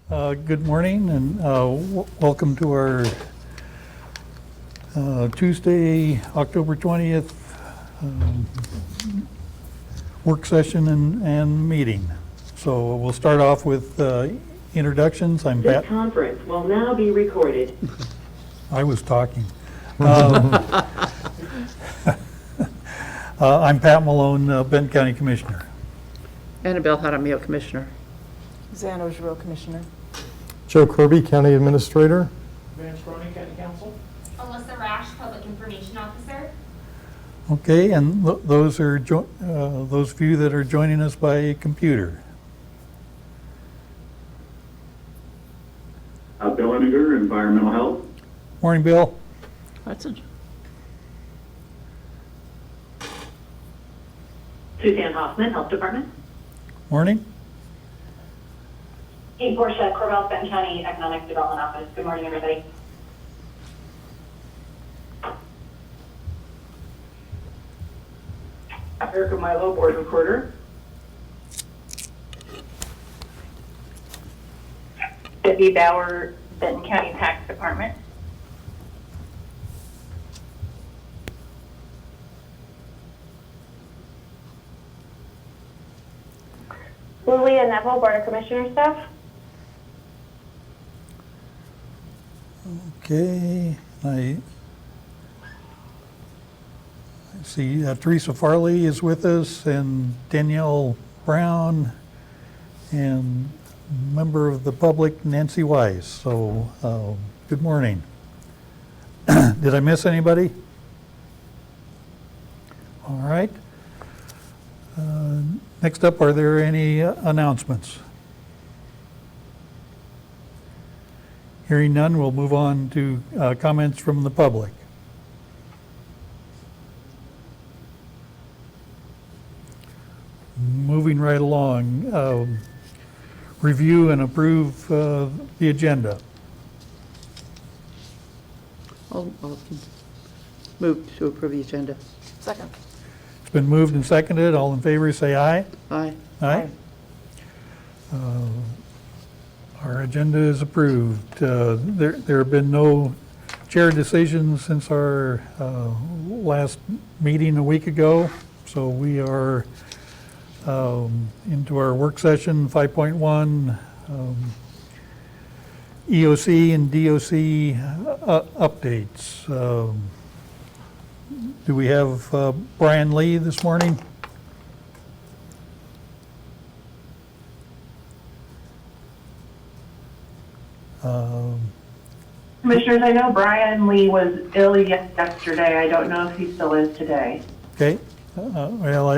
Good morning and welcome to our Tuesday, October 20th work session and meeting. So we'll start off with introductions. I'm This Pat. conference will now be recorded. I was talking. I'm Pat Malone, Benton County Commissioner. Annabelle Jaramillo, Commissioner. Zano Giroux, Commissioner. Joe Kirby, County Administrator. Vance Cronin, County Council. Alyssa Rash, Public Information Officer. Okay, and those are those of you that are joining us by computer. Bill Eniger, Environmental Health. Morning, Bill. Hudson. Suzanne Hoffman, Health Department. Morning. Hey, Portia, Corvallis, Benton County Economic Development Office. Good morning, everybody. Erica Milo, Board Recorder. Debbie Bauer, Benton County Tax Department. Lilia Neville, Board of Commissioners staff. Okay, I see Teresa Farley is with us and Danielle Brown and member of the public Nancy Wise. So good morning. Did I miss anybody? All right. Next up, are there any announcements? Hearing none, we'll move on to comments from the public. Moving right along, review and approve the agenda. I'll move to approve the agenda. Second. It's been moved and seconded. All in favor, say aye. Aye. Aye. Our agenda is approved. There have been no chair decisions since our last meeting a week ago, so we are into our work session 5.1 EOC and DOC updates. Do we have Brian Lee this morning? Commissioners, I know Brian Lee was ill yesterday. I don't know if he still is today. Okay. Well,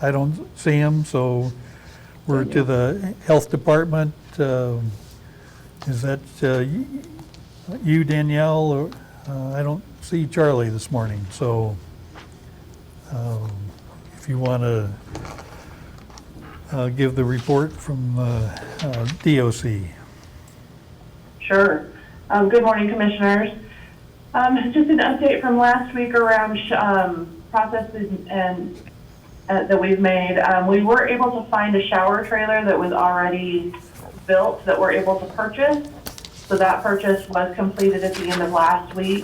I don't see him, so we're to the health department. Is that you, Danielle? Or, I don't see Charlie this morning, so if you want to give the report from DOC. Sure. Good morning, Commissioners. Just an update from last week around processes and that we've made. We were able to find a shower trailer that was already built that we're able to purchase. So that purchase was completed at the end of last week,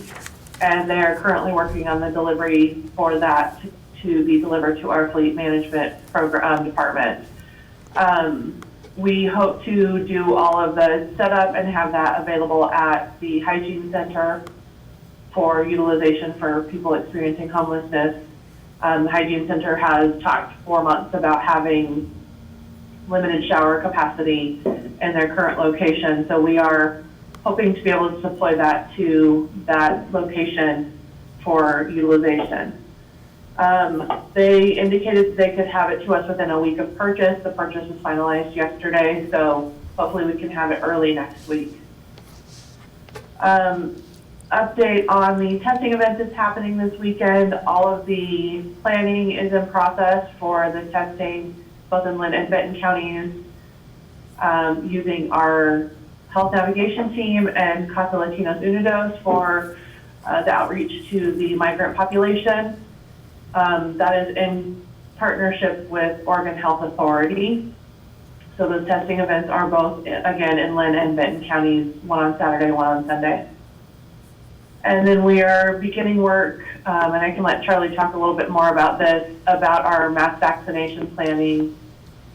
and they are currently working on the delivery for that to be delivered to our fleet management program department. We hope to do all of the setup and have that available at the hygiene center for utilization for people experiencing homelessness. The hygiene center has talked for months about having limited shower capacity in their current location. So we are hoping to be able to deploy that to that location for utilization. They indicated they could have it to us within a week of purchase. The purchase was finalized yesterday, so hopefully we can have it early next week. Update on the testing event that's happening this weekend. All of the planning is in process for the testing, both in Lynn and Benton counties, using our health navigation team and Casa Latinos Unidos for the outreach to the migrant population. That is in partnership with Oregon Health Authority. So those testing events are both, again, in Lynn and Benton counties, one on Saturday, one on Sunday. And then we are beginning work, and I can let Charlie talk a little bit more about this, about our mass vaccination planning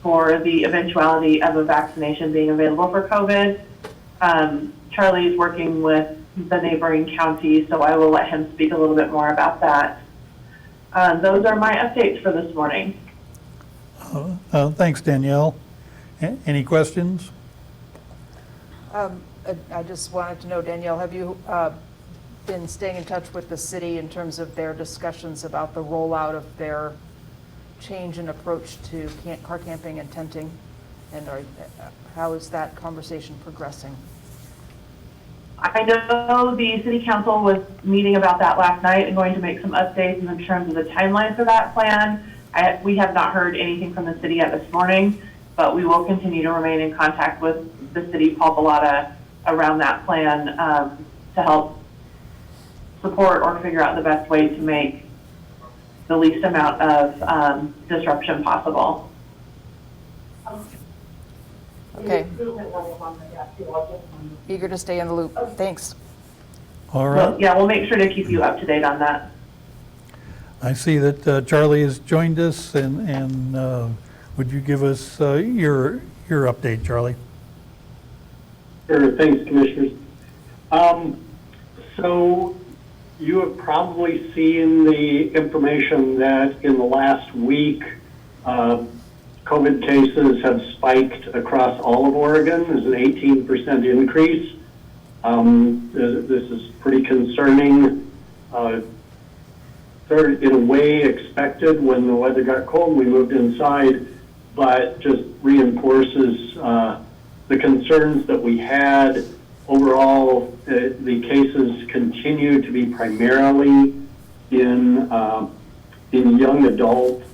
for the eventuality of a vaccination being available for COVID. Charlie is working with the neighboring counties, so I will let him speak a little bit more about that. Those are my updates for this morning. Thanks, Danielle. Any questions? I just wanted to know, Danielle, have you been staying in touch with the city in terms of their discussions about the rollout of their change in approach to car camping and tenting? And how is that conversation progressing? I know the city council was meeting about that last night and going to make some updates in terms of the timeline for that plan. We have not heard anything from the city yet this morning, but we will continue to remain in contact with the city, Paul Bellata, around that plan to help support or figure out the best way to make the least amount of disruption possible. Okay. Eager to stay in the loop. Thanks. All right. So, yeah, we'll make sure to keep you up to date on that. I see that Charlie has joined us, and would you give us your update, Charlie? Sure, thanks, Commissioners. So you have probably seen the information that in the last week, COVID cases have spiked across all of Oregon. There's an 18% increase. This is pretty concerning. Sort of in a way expected when the weather got cold, we moved inside, but just reinforces the concerns that we had. Overall, the cases continue to be primarily in young adults,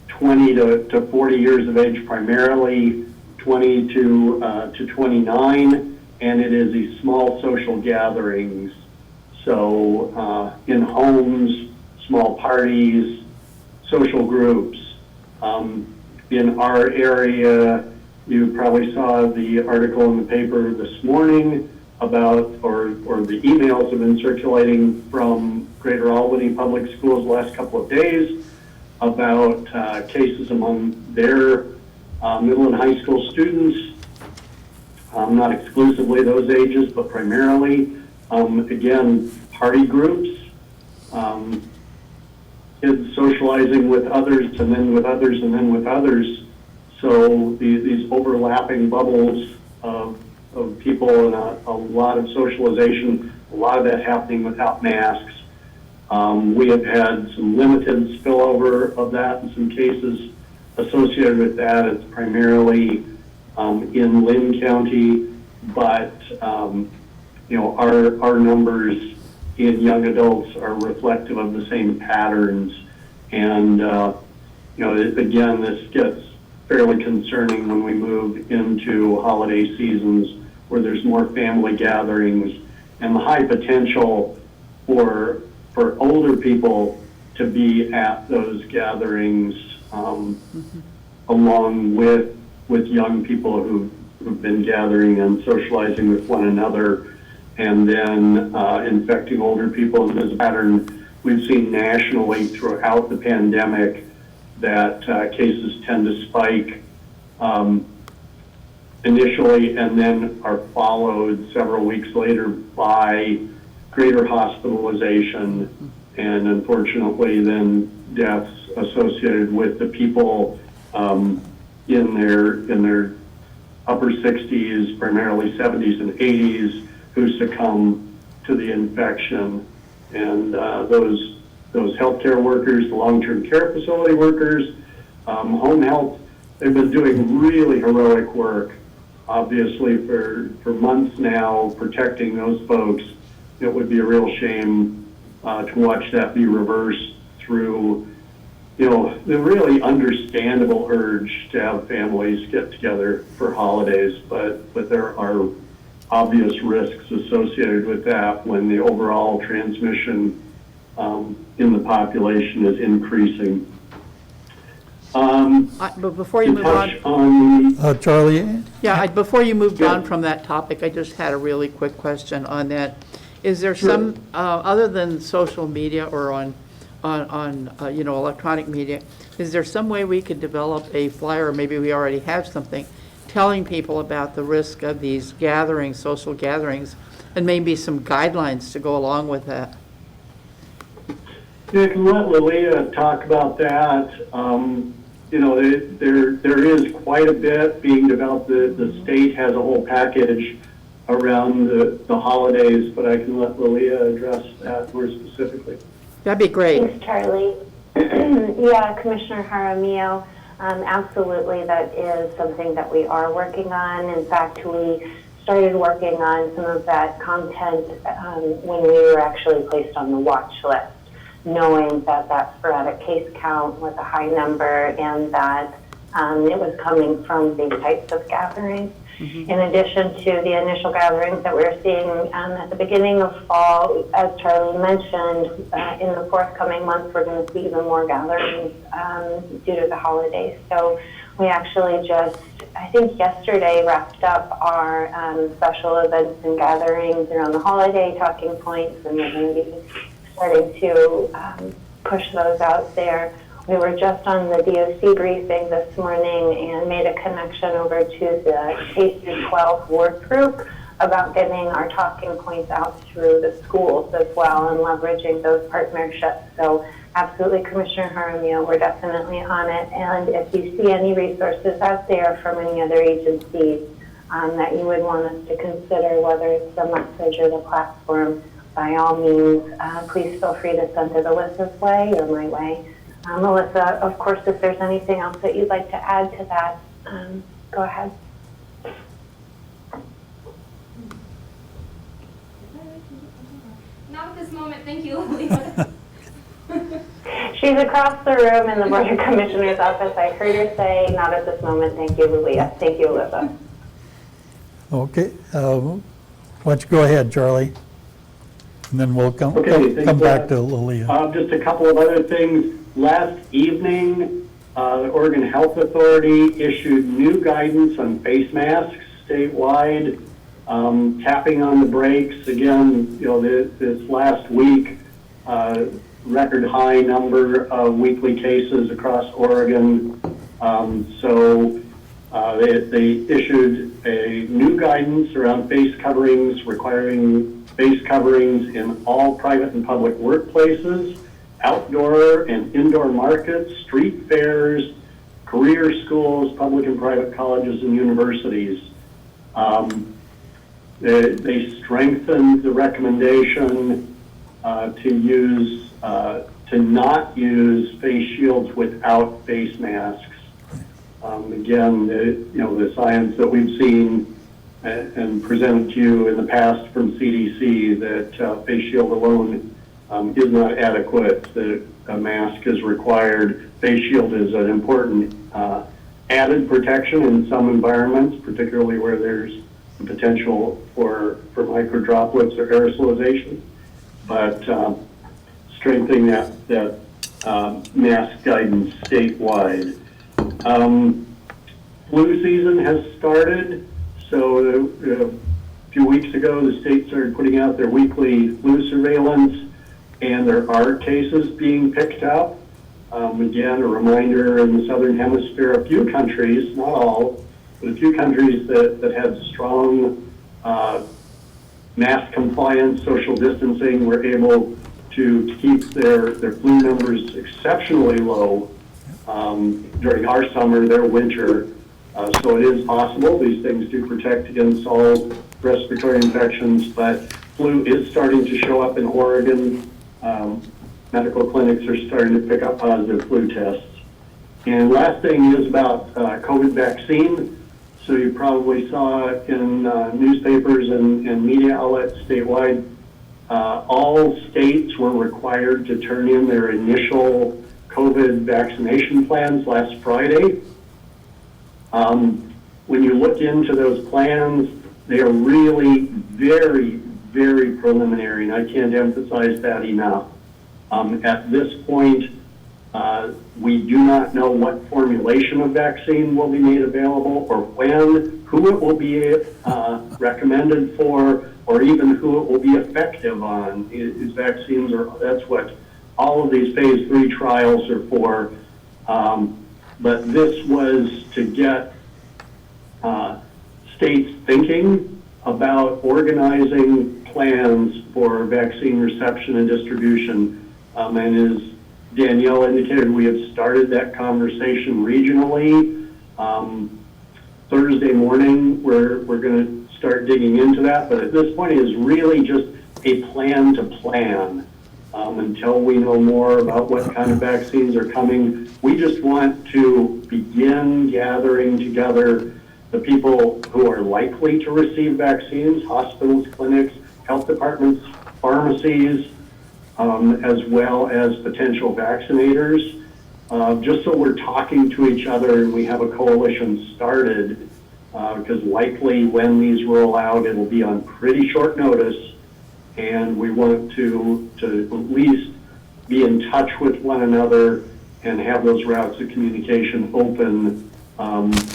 20 to 40 years of age, primarily 20 to 29, and it is these small social gatherings. So in homes, small parties, social groups. In our area, you probably saw the article in the paper this morning about, or the emails have been circulating from Greater Albany Public Schools the last couple of days about cases among their middle and high school students, not exclusively those ages, but primarily. Again, party groups, kids socializing with others and then with others and then with others. So these overlapping bubbles of people and a lot of socialization, a lot of that happening without masks. We have had some limited spillover of that in some cases associated with that. It's primarily in Lynn County, but our numbers in young adults are reflective of the same patterns. And, again, this gets fairly concerning when we move into holiday seasons where there's more family gatherings and the high potential for older people to be at those gatherings along with young people who've been gathering and socializing with one another, and then infecting older people. And this pattern we've seen nationally throughout the pandemic, that cases tend to spike initially and then are followed several weeks later by greater hospitalization and unfortunately then deaths associated with the people in their upper 60s, primarily 70s and 80s, who succumb to the infection. And those healthcare workers, the long-term care facility workers, home health, they've been doing really heroic work, obviously, for months now, protecting those folks. It would be a real shame to watch that be reversed through, the really understandable urge to have families get together for holidays, but there are obvious risks associated with that when the overall transmission in the population is increasing. But before you To move on, touch on, Charlie, yeah, before you moved Yeah. on from that topic, I just had a really quick question on that. Is there some, other than social media or on, electronic media, is there some way we could develop a flyer, or maybe we already have something, telling people about the risk of these gatherings, social gatherings, and maybe some guidelines to go along with that? yeah, I can let Lilia talk about that. There is quite a bit being developed. The state has a whole package around the holidays, but I can let Lilia address that more specifically. That'd be great. Thanks, Charlie. Yeah, Commissioner Jaramillo, absolutely, that is something that we are working on. In fact, we started working on some of that content when we were actually placed on the watch list, knowing that that sporadic case count was a high number and that it was coming from these types of gatherings. In addition to the initial gatherings that we're seeing at the beginning of fall, as Charlie mentioned, in the forthcoming months, we're going to see even more gatherings due to the holidays. So we actually just, I think yesterday, wrapped up our special events and gatherings around the holiday talking points, and we're going to be starting to push those out there. We were just on the DOC briefing this morning and made a connection over to the K-12 work group about getting our talking points out through the schools as well and leveraging those partnerships. So absolutely, Commissioner Jaramillo, we're definitely on it. And if you see any resources out there from any other agencies that you would want us to consider, whether it's the message or the platform, by all means, please feel free to send it Alyssa's way or my way. Melissa, of course, if there's anything else that you'd like to add to that, go ahead. Not at this moment, thank you, Lilia. She's across the room in the Board of Commissioners office. I heard her say, not at this moment, thank you, Lilia. Thank you, Alyssa. okay, why don't you go ahead, Charlie? And then we'll come thanks, back to Lilia. Just a couple of other things. Last evening, the Oregon Health Authority issued new guidance on face masks statewide, tapping on the brakes. Again, this last week, record high number of weekly cases across Oregon. So they issued a new guidance around face coverings, requiring face coverings in all private and public workplaces, outdoor and indoor markets, street fairs, career schools, public and private colleges and universities. They strengthened the recommendation to not use face shields without face masks. Again, the science that we've seen and presented to you in the past from CDC that face shield alone is not adequate, that a mask is required. Face shield is an important added protection in some environments, particularly where there's the potential for microdroplets or aerosolization. But strengthening that mask guidance statewide. Flu season has started, so a few weeks ago the state started putting out their weekly flu surveillance, and there are cases being picked up. Again, a reminder in the Southern Hemisphere, a few countries, not all, but a few countries that had strong mask compliance, social distancing, were able to keep their flu numbers exceptionally low during our summer, their winter. So it is possible. These things do protect against all respiratory infections, but flu is starting to show up in Oregon. Medical clinics are starting to pick up positive flu tests. And last thing is about COVID vaccine. So you probably saw in newspapers and media outlets statewide, all states were required to turn in their initial COVID vaccination plans last Friday. When you look into those plans, they are really very, very preliminary, and I can't emphasize that enough. At this point, We do not know what formulation of vaccine will be made available or when, who it will be recommended for, or even who it will be effective on. These vaccines that's what all of these phase 3 trials are for. But this was to get states thinking about organizing plans for vaccine reception and distribution. And as Danielle indicated, we have started that conversation regionally. Thursday morning, we're going to start digging into that, but at this point it is really just a plan to plan. Until we know more about what kind of vaccines are coming, we just want to begin gathering together the people who are likely to receive vaccines, hospitals, clinics, health departments, pharmacies, as well as potential vaccinators, just so we're talking to each other and we have a coalition started, because likely when these roll out, it'll be on pretty short notice, and we want to at least be in touch with one another and have those routes of communication open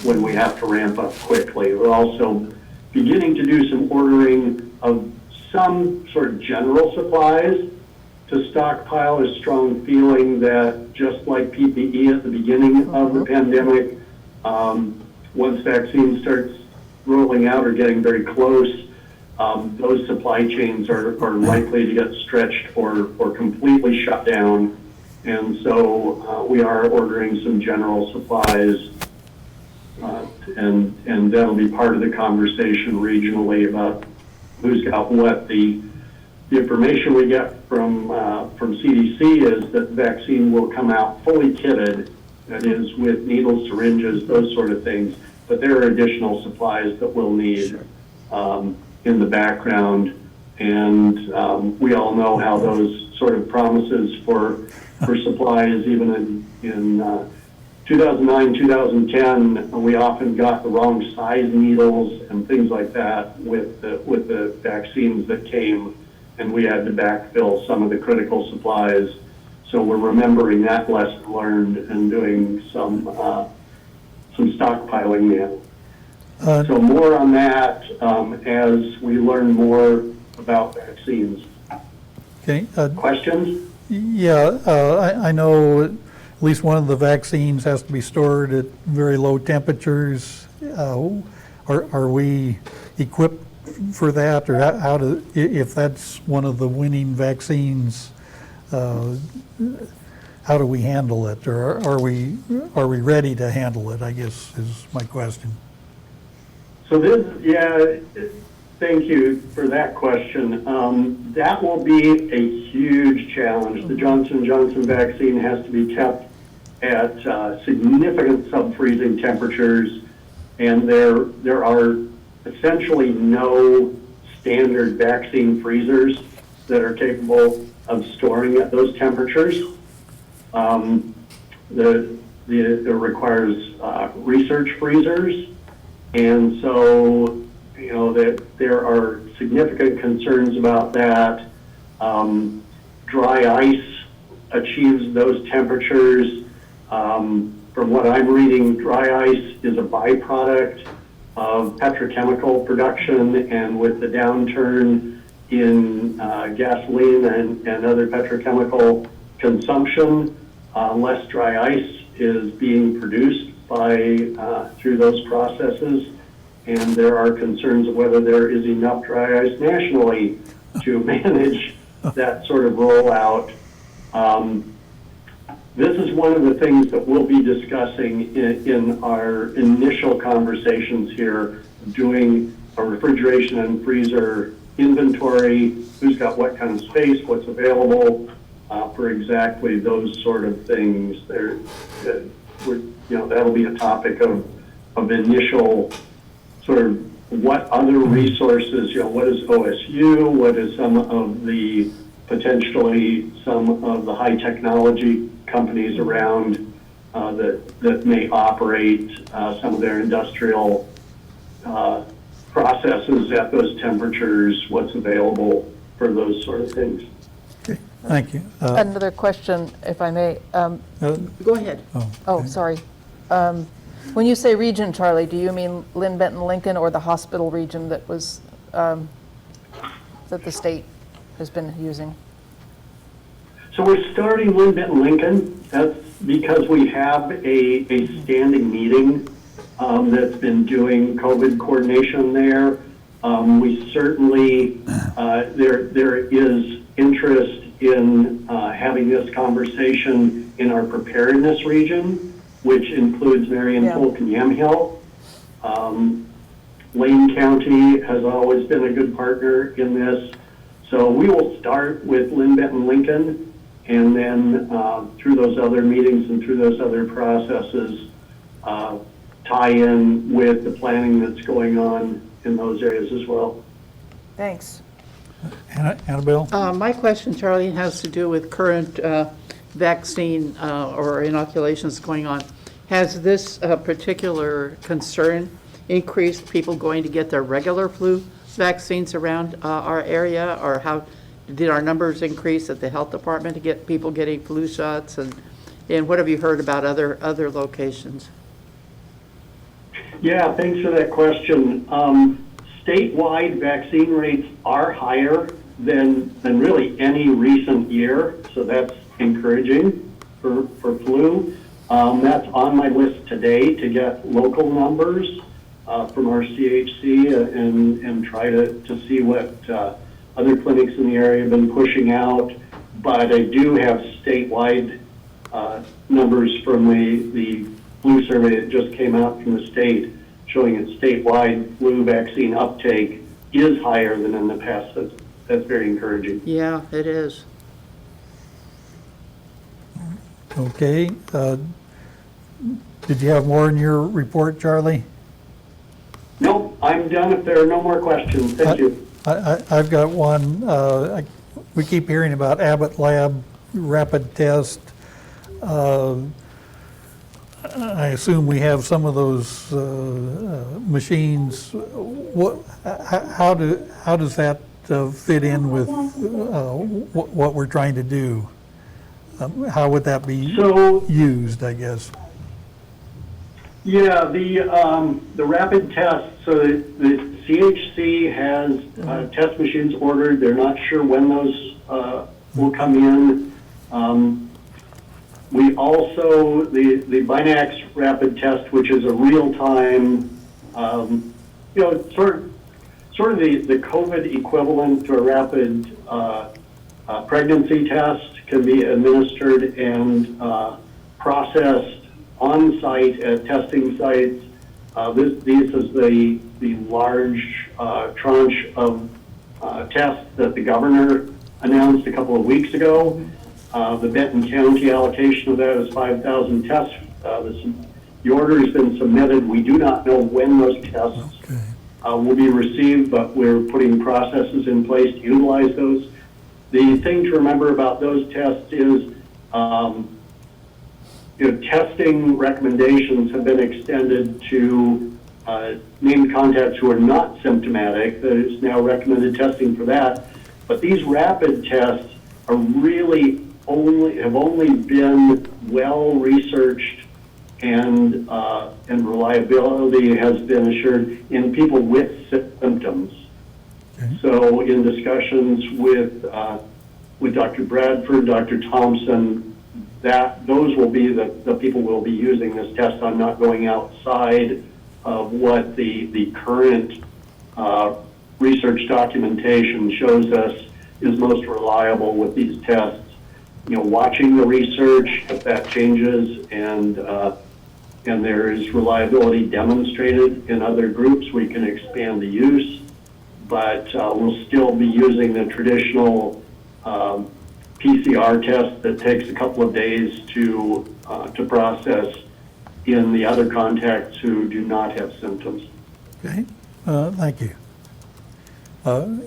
when we have to ramp up quickly. We're also beginning to do some ordering of some sort of general supplies to stockpile. A strong feeling that just like PPE at the beginning of the pandemic, once vaccine starts rolling out or getting very close, those supply chains are likely to get stretched or completely shut down. And so we are ordering some general supplies, and that'll be part of the conversation regionally about who's got what. The information we get from CDC is that the vaccine will come out fully kitted, that is with needles, syringes, those sort of things, but there are additional supplies that we'll need in the background, and we all know how those sort of promises for supplies, even in 2009, 2010, we often got the wrong size needles and things like that with the vaccines that came, and we had to backfill some of the critical supplies. So we're remembering that lesson learned and doing some stockpiling now. So more on that as we learn more about vaccines. Okay. Questions? Yeah, I know at least one of the vaccines has to be stored at very low temperatures. Are we equipped for that, or if that's one of the winning vaccines, how do we handle it, or are we ready to handle it, I guess is my question. So thank you for that question. That will be a huge challenge. The Johnson & Johnson vaccine has to be kept at significant sub-freezing temperatures, and there are essentially no standard vaccine freezers that are capable of storing at those temperatures. It requires research freezers, and so that there are significant concerns about that. Dry ice achieves those temperatures. From what I'm reading, dry ice is a byproduct of petrochemical production, and with the downturn in gasoline and other petrochemical consumption, less dry ice is being produced through those processes, and there are concerns of whether there is enough dry ice nationally to manage that sort of rollout. This is one of the things that we'll be discussing in our initial conversations here, doing a refrigeration and freezer inventory, who's got what kind of space, what's available for exactly those sort of things. That'll be a topic of initial sort of what other resources, what is OSU, what is some of the high technology companies around that may operate some of their industrial processes at those temperatures, what's available for those sort of things. Okay. Thank you. Another question, if I may. Go ahead. Oh, okay. sorry. When you say region, Charlie, do you mean Lynn, Benton, Lincoln, or the hospital region that was, that the state has been using? So we're starting Lynn, Benton, Lincoln. That's because we have a standing meeting that's been doing COVID coordination there. We certainly, there is interest in having this conversation in our preparedness region, which includes Marion, Polk, and Yamhill. Lane County has always been a good partner in this. So we will start with Lynn, Benton, Lincoln, and then through those other meetings and through those other processes, tie in with the planning that's going on in those areas as well. Thanks. Annabelle? My question, Charlie, has to do with current vaccine or inoculations going on. Has this particular concern increased people going to get their regular flu vaccines around our area? Or how did our numbers increase at the health department to get people getting flu shots? And what have you heard about other locations? Yeah, thanks for that question. Statewide vaccine rates are higher than really any recent year, so that's encouraging for flu. That's on my list today to get local numbers from our CHC and try to see what other clinics in the area have been pushing out. But I do have statewide numbers from the flu survey that just came out from the state, showing that statewide flu vaccine uptake is higher than in the past. That's very encouraging. Yeah, it is. Okay. Did you have more in your report, Charlie? Nope, I'm done if there are no more questions. Thank you. I've got one. We keep hearing about Abbott Lab rapid test. I assume we have some of those machines. How does that fit in with what we're trying to do? How would that be used, I guess? Yeah, the rapid test, so the CHC has test machines ordered. They're not sure when those will come in. We also, the Binax rapid test, which is a real-time, sort of the COVID equivalent to a rapid pregnancy test, can be administered and processed on-site at testing sites. This is the large tranche of tests that the governor announced a couple of weeks ago. The Benton County allocation of that is 5,000 tests. The order has been submitted. We do not know when those tests will be received, but we're putting processes in place to utilize those. The thing to remember about those tests is testing recommendations have been extended to named contacts who are not symptomatic. There is now recommended testing for that. But these rapid tests are really have only been well researched and reliability has been assured in people with symptoms. Okay. So in discussions with Dr. Bradford, Dr. Thompson, those will be the people who will be using this test. I'm not going outside of what the current research documentation shows us is most reliable with these tests. Watching the research, if that changes and there is reliability demonstrated in other groups, we can expand the use. But we'll still be using the traditional PCR test that takes a couple of days to process in the other contacts who do not have symptoms. Okay, thank you.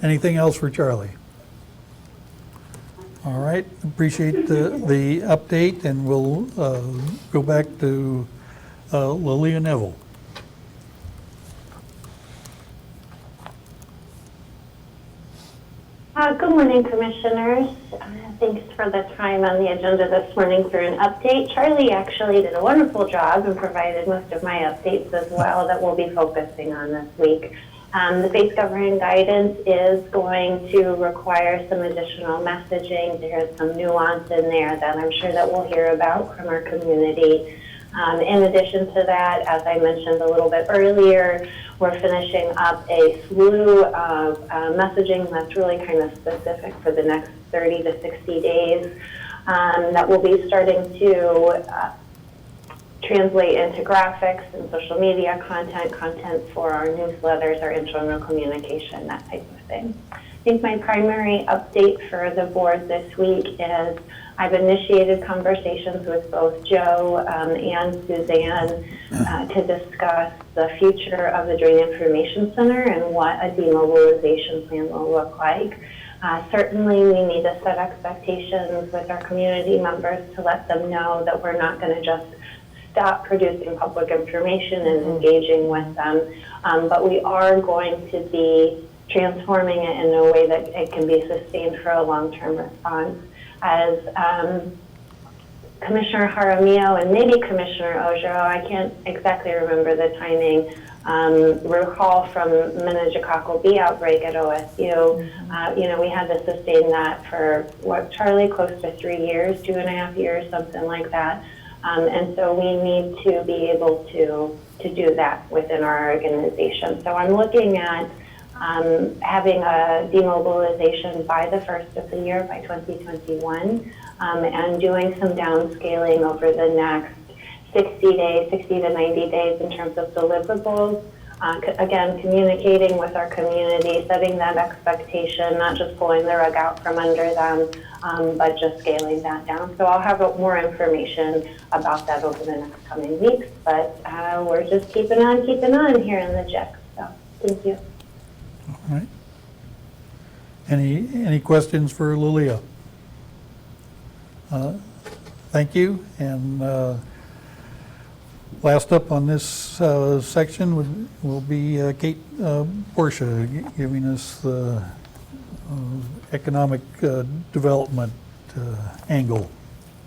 Anything else for Charlie? All right, appreciate the update, and we'll go back to Lilia Neville. Good morning, Commissioners. Thanks for the time on the agenda this morning for an update. Charlie actually did a wonderful job and provided most of my updates as well that we'll be focusing on this week. The face covering guidance is going to require some additional messaging. There's some nuance in there that I'm sure that we'll hear about from our community. In addition to that, as I mentioned a little bit earlier, we're finishing up a slew of messaging that's really kind of specific for the next 30 to 60 days that will be starting to translate into graphics and social media content for our newsletters, our internal communication, that type of thing. I think my primary update for the board this week is I've initiated conversations with both Joe and Suzanne to discuss the future of the Drain Information Center and what a demobilization plan will look like. Certainly, we need to set expectations with our community members to let them know that we're not going to just stop producing public information and engaging with them, but we are going to be transforming it in a way that it can be sustained for a long-term response. As Commissioner Jaramillo and maybe Commissioner Ojero, I can't exactly remember the timing, recall from meningococcal B outbreak at OSU. We had to sustain that for, Charlie, close to 3 years, 2.5 years, something like that. And so we need to be able to do that within our organization. So I'm looking at having a demobilization by the first of the year, by 2021, and doing some downscaling over the next 60 to 90 days in terms of deliverables. Again, communicating with our community, setting that expectation, not just pulling the rug out from under them, but just scaling that down. So I'll have more information about that over the next coming weeks, but we're just keeping on here in the JIC. So thank you. All right. Any questions for Lilia? Thank you. And last up on this section will be Kate Portia giving us the economic development angle.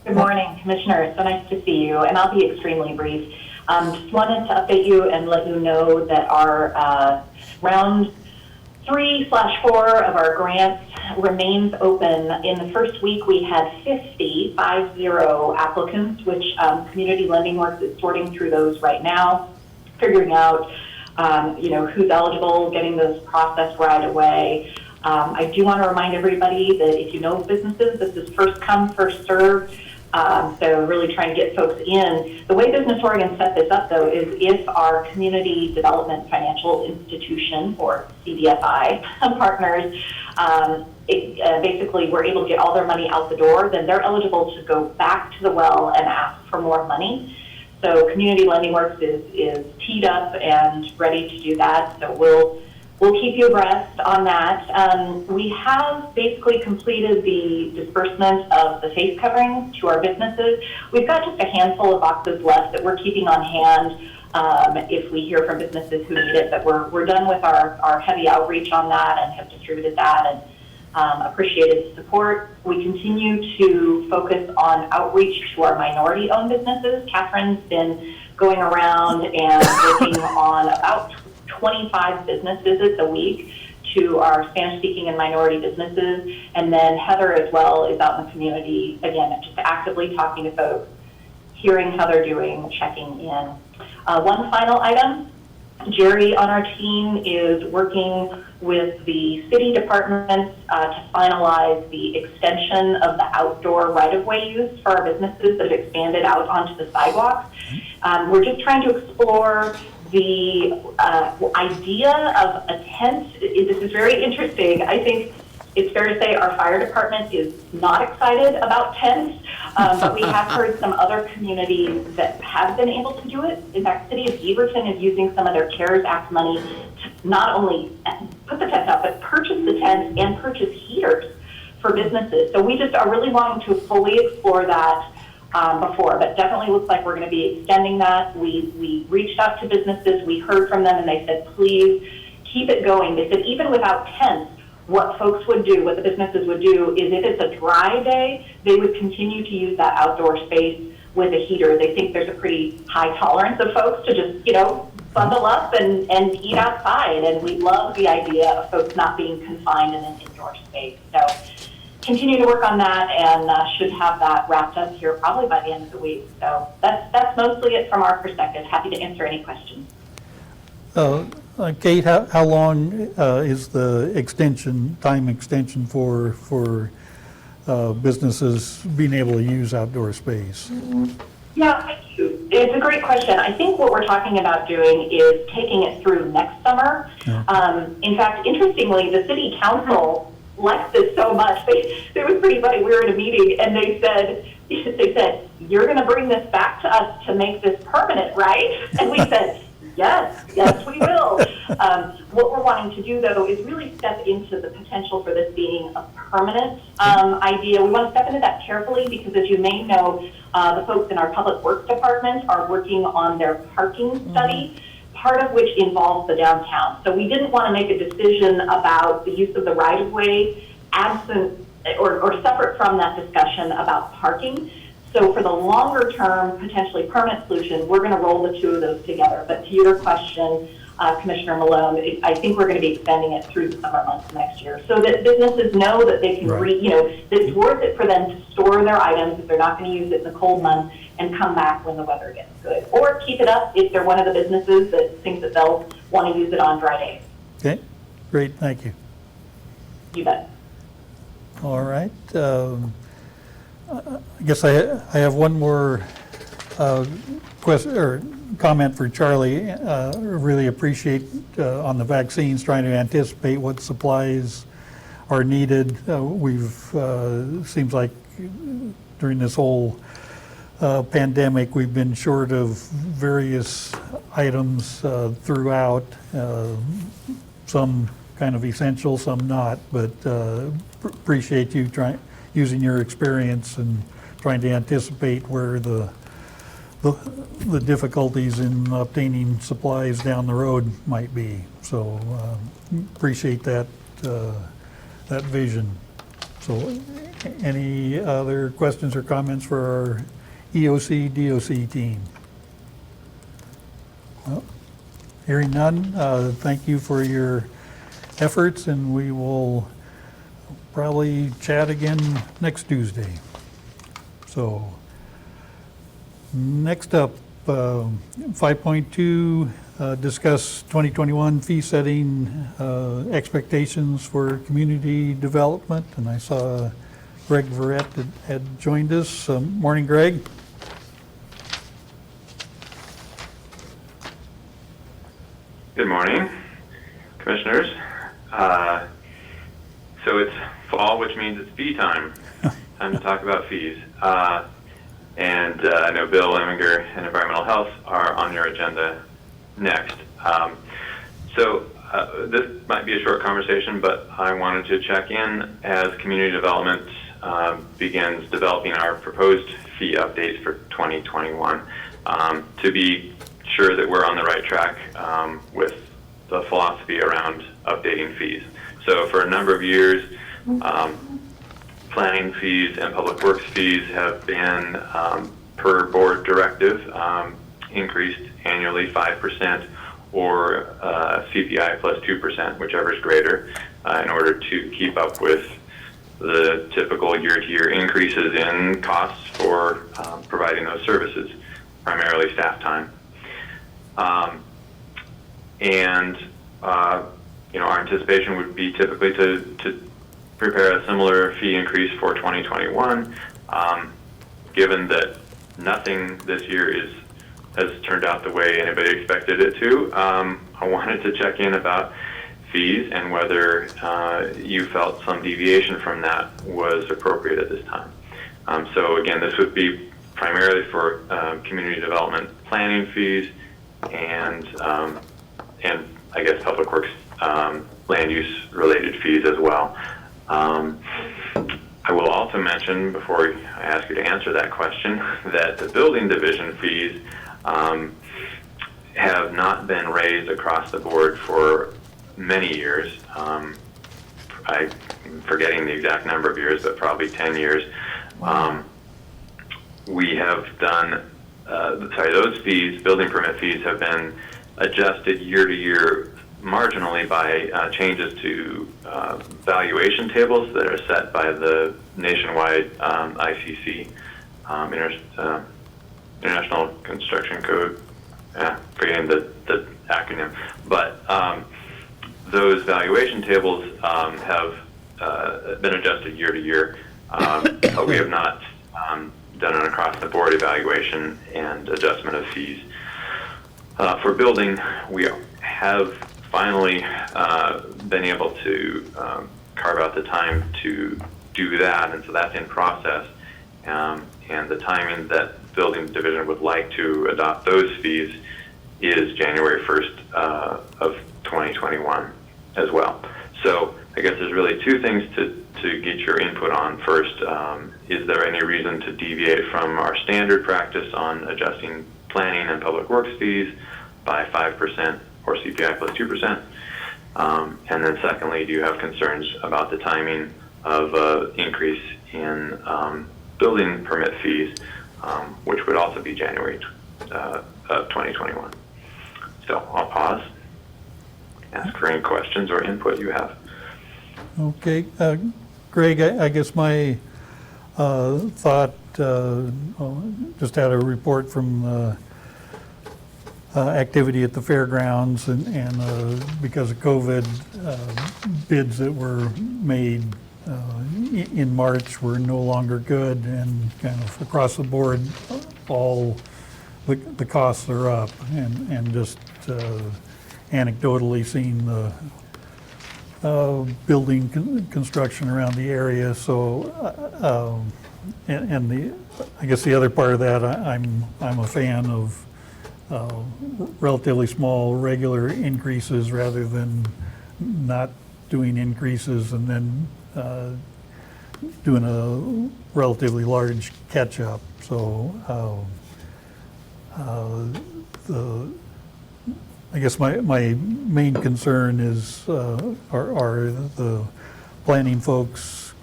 Good morning, Commissioner. So nice to see you, and I'll be extremely brief. Just wanted to update you and let you know that our round 3/4 of our grants remains open. In the first week, we had 50 applicants, which Community Lending Works is sorting through those right now, figuring out, who's eligible, getting those processed right away. I do want to remind everybody that if you know businesses, this is first come, first served. So really trying to get folks in. The way Business Oregon set this up, though, is if our Community Development Financial Institution, or CDFI, partners, basically we're able to get all their money out the door, then they're eligible to go back to the well and ask for more money. So Community Lending Works is teed up and ready to do that. So we'll keep you abreast on that. We have basically completed the disbursement of the face coverings to our businesses. We've got just a handful of boxes left that we're keeping on hand if we hear from businesses who need it, but we're done with our heavy outreach on that and have distributed that and appreciated the support. We continue to focus on outreach to our minority-owned businesses. Catherine's been going around and working on about 25 business visits a week to our Spanish-speaking and minority businesses. And then Heather as well is out in the community, again, just actively talking to folks, hearing how they're doing, checking in. One final item, Jerry on our team is working with the city departments to finalize the extension of the outdoor right-of-way use for our businesses that have expanded out onto the sidewalks. We're just trying to explore the idea of a tent. This is very interesting. I think it's fair to say our fire department is not excited about tents, but we have heard some other communities that have been able to do it. In fact, City of Beaverton is using some of their CARES Act money to not only put the tents up, but purchase the tents and purchase heaters for businesses. So we just are really wanting to fully explore that before, but definitely looks like we're going to be extending that. We reached out to businesses, we heard from them, and they said, please keep it going. They said, even without tents, what folks would do, what the businesses would do, is if it's a dry day, they would continue to use that outdoor space with a heater. They think there's a pretty high tolerance of folks to just, bundle up and eat outside. And we love the idea of folks not being confined in an indoor space. So continue to work on that and should have that wrapped up here probably by the end of the week. So that's mostly it from our perspective. Happy to answer any questions. Kate, how long is the time extension for businesses being able to use outdoor space? Yeah, thank you. It's a great question. I think what we're talking about doing is taking it through next summer. Yeah. In fact, interestingly, the city council likes this so much. It was pretty funny. We were in a meeting and they said, you're going to bring this back to us to make this permanent, right? And we said, yes, we will. What we're wanting to do, though, is really step into the potential for this being a permanent idea. We want to step into that carefully because, as you may know, the folks in our public works department are working on their parking study, part of which involves the downtown. So we didn't want to make a decision about the use of the right-of-way absent or separate from that discussion about parking. So for the longer term, potentially permanent solution, we're going to roll the two of those together. But to your question, Commissioner Malone, I think we're going to be extending it through the summer months next year so that businesses know that they can that it's worth it for them to store their items if they're not going to use it in the cold months and come back when the weather gets good. Or keep it up if they're one of the businesses that thinks that they'll want to use it on dry days. Okay, great, thank you. You bet. All right. I guess I have one more question or comment for Charlie. Really appreciate on the vaccines trying to anticipate what supplies are needed. Seems like during this whole pandemic we've been short of various items throughout. Some kind of essential, some not. But appreciate you using your experience and trying to anticipate where the difficulties in obtaining supplies down the road might be. So appreciate that vision. So any other questions or comments for our EOC DOC team? Well, hearing none, thank you for your efforts, and we will probably chat again next Tuesday. So next up, 5.2, discuss 2021 fee setting expectations for community development. And I saw Greg Verrett had joined us. Morning, Greg. Good morning, commissioners. So it's fall, which means it's fee time. Time to talk about fees. And I know Bill Eminger and Environmental Health are on your agenda next. This might be a short conversation, but I wanted to check in as community development begins developing our proposed fee updates for 2021 to be sure that we're on the right track with the philosophy around updating fees. So for a number of years, planning fees and public works fees have been, per board directive, increased annually 5% or CPI plus 2%, whichever is greater, in order to keep up with the typical year-to-year increases in costs for providing those services, primarily staff time. Our anticipation would be typically to prepare a similar fee increase for 2021. Given that nothing this year has turned out the way anybody expected it to, I wanted to check in about fees and whether you felt some deviation from that was appropriate at this time. So again, this would be primarily for community development planning fees and I guess public works land use related fees as well. I will also mention, before I ask you to answer that question, that the building division fees have not been raised across the board for many years. I'm forgetting the exact number of years, but probably 10 years. We have done, those fees, building permit fees, have been adjusted year to year marginally by changes to valuation tables that are set by the nationwide ICC, International Construction Code. Forgetting the acronym, but those valuation tables have been adjusted year to year, but we have not done an across-the-board evaluation and adjustment of fees. For building, we have finally been able to carve out the time to do that, and so that's in process. And the timing that Building Division would like to adopt those fees is January 1st of 2021 as well. So I guess there's really two things to get your input on. First, is there any reason to deviate from our standard practice on adjusting planning and public works fees by 5% or CPI plus 2%? And then secondly, do you have concerns about the timing of increase in building permit fees, which would also be January of 2021? So I'll pause, ask for any questions or input you have. Okay, Greg, I guess my thought, just had a report from activity at the fairgrounds, and because of COVID, bids that were made in March were no longer good, and kind of across the board, all the costs are up, and just anecdotally seen the building construction around the area. So, and I guess the other part of that, I'm a fan of relatively small regular increases rather than not doing increases and then doing a relatively large catch-up. So I guess my main concern is are the planning folks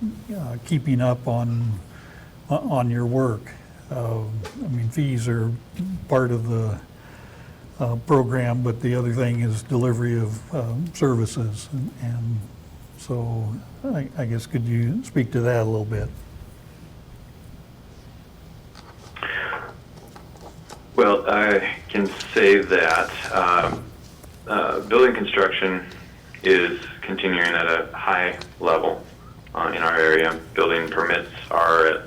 keeping up on your work. I mean, fees are part of the program, but the other thing is delivery of services, and so I guess could you speak to that a little bit? Well, I can say that building construction is continuing at a high level in our area. Building permits are at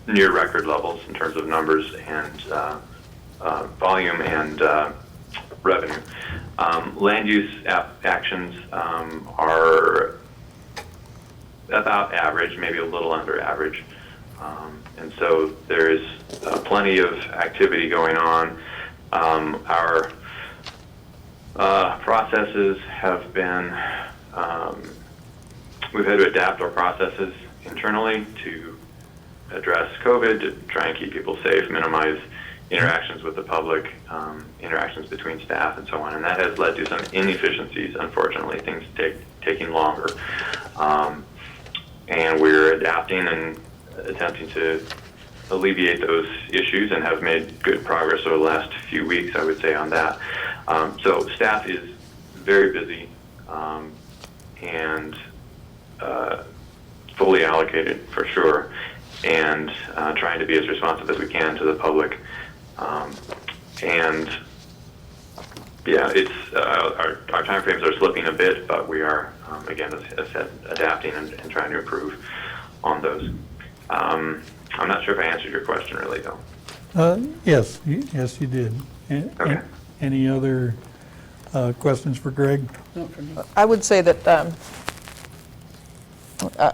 near record levels in terms of numbers and volume and revenue. Land use actions are about average, maybe a little under average. And so there's plenty of activity going on. Our processes have been, we've had to adapt our processes internally to address COVID, to try and keep people safe, minimize interactions with the public, interactions between staff, and so on. And that has led to some inefficiencies, unfortunately, things taking longer. And we're adapting and attempting to alleviate those issues and have made good progress over the last few weeks, I would say, on that. So staff is very busy and fully allocated for sure, and trying to be as responsive as we can to the public. And yeah, it's our timeframes are slipping a bit, but we are again, as said, adapting and trying to improve on those. I'm not sure if I answered your question really, though. Yes, yes, you did. Okay. Any other questions for Greg? I would say that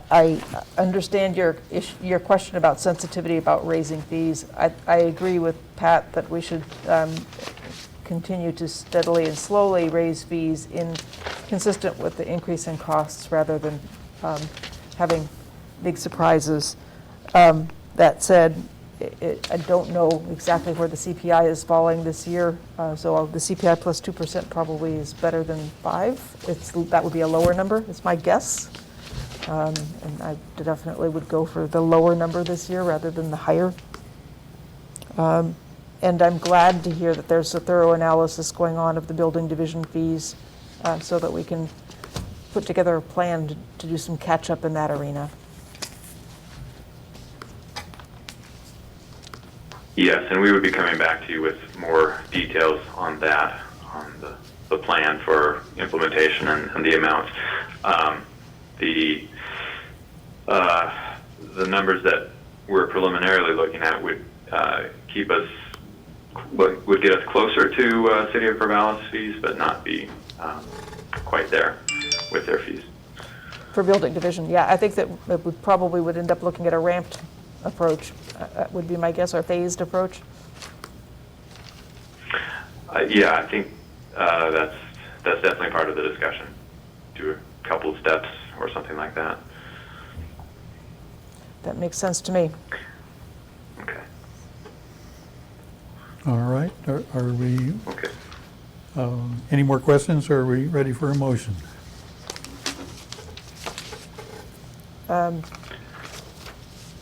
I understand your question about sensitivity about raising fees. I agree with Pat that we should continue to steadily and slowly raise fees consistent with the increase in costs rather than having big surprises. That said, I don't know exactly where the CPI is falling this year, so the CPI plus 2% probably is better than 5. That would be a lower number, it's my guess. And I definitely would go for the lower number this year rather than the higher. And I'm glad to hear that there's a thorough analysis going on of the building division fees so that we can put together a plan to do some catch-up in that arena. Yes, and we would be coming back to you with more details on that, on the plan for implementation and the amounts. The numbers that we're preliminarily looking at would would get us closer to City of Corvallis fees, but not be quite there with their fees. For building division, yeah, I think that we probably would end up looking at a ramped approach, would be my guess, or phased approach. Yeah, I think that's definitely part of the discussion. Do a couple of steps or something like that. That makes sense to me. Okay. All right, are we, Okay. any more questions, or are we ready for a motion?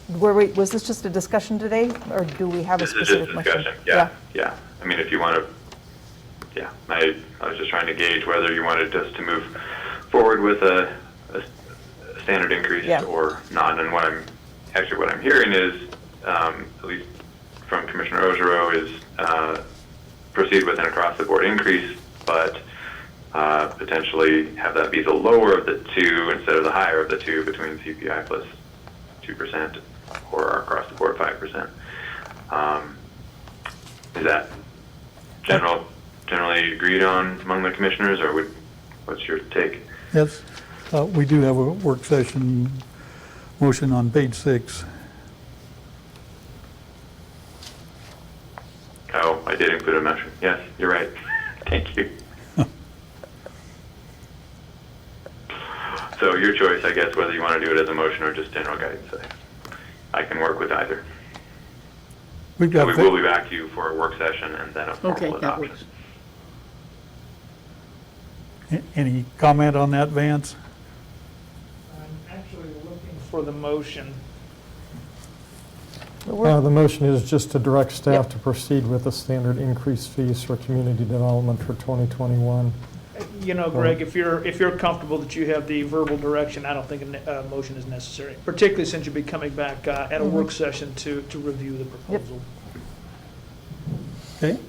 Was this just a discussion today, or do we have a This is specific just motion? discussion, yeah. I mean, if you want to, yeah, I was just trying to gauge whether you wanted us to move forward with a standard increase or not. And what I'm hearing is, at least from Commissioner Ojero, is proceed with an across-the-board increase, but potentially have that be the lower of the two instead of the higher of the two between CPI plus 2% or across the board 5%. Is that generally agreed on among the commissioners, or what's your take? Yes, we do have a work session motion on page 6. Oh, I did include a motion. Yes, you're right. Thank you. So your choice, I guess, whether you want to do it as a motion or just general guidance. I can work with either. We've got We will be back to you for a work session and then a formal adoption. Any comment on that, Vance? I'm actually looking for the motion. The motion is just to direct staff to proceed with the standard increase fees for community development for 2021. You know, Greg, if you're comfortable that you have the verbal direction, I don't think a motion is necessary, particularly since you'll be coming back at a work session to review the proposal. Okay.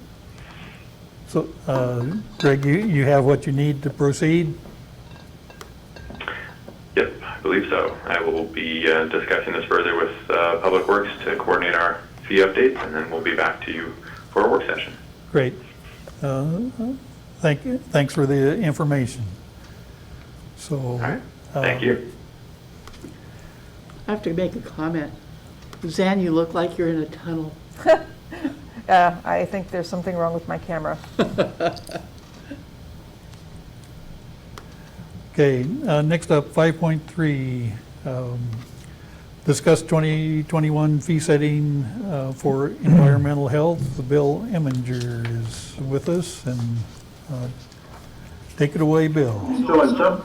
So, Greg, you have what you need to proceed? Yep, I believe so. I will be discussing this further with Public Works to coordinate our fee updates, and then we'll be back to you for a work session. Great. Thank you. Thanks for the information. So, All right. Thank you. I have to make a comment. Zan, you look like you're in a tunnel. I think there's something wrong with my camera. Okay, next up, 5.3, discuss 2021 fee setting for environmental health. Bill Eminger is with us, and take it away, Bill. So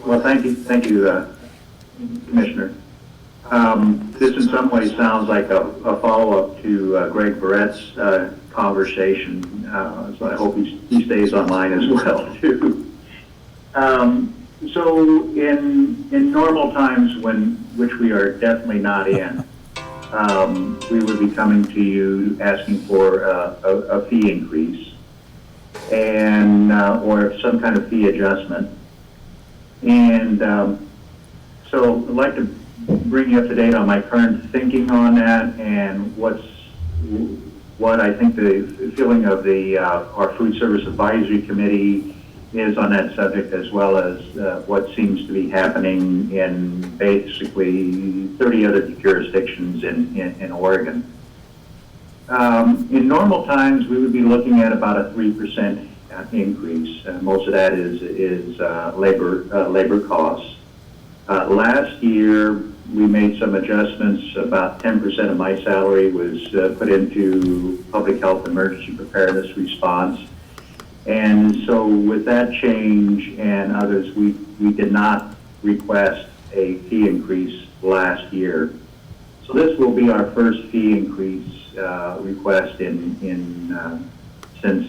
well, thank you, Commissioner. This in some ways sounds like a follow-up to Greg Barrett's conversation, so I hope he stays online as well, too. So in normal times, which we are definitely not in, we would be coming to you asking for a fee increase and or some kind of fee adjustment. And so I'd like to bring you up to date on my current thinking on that and what I think the feeling of our Food Service Advisory Committee is on that subject, as well as what seems to be happening in basically 30 other jurisdictions in Oregon. In normal times, we would be looking at about a 3% increase. Most of that is labor costs. Last year, we made some adjustments. About 10% of my salary was put into public health emergency preparedness response. And so with that change and others, we did not request a fee increase last year. So this will be our first fee increase request since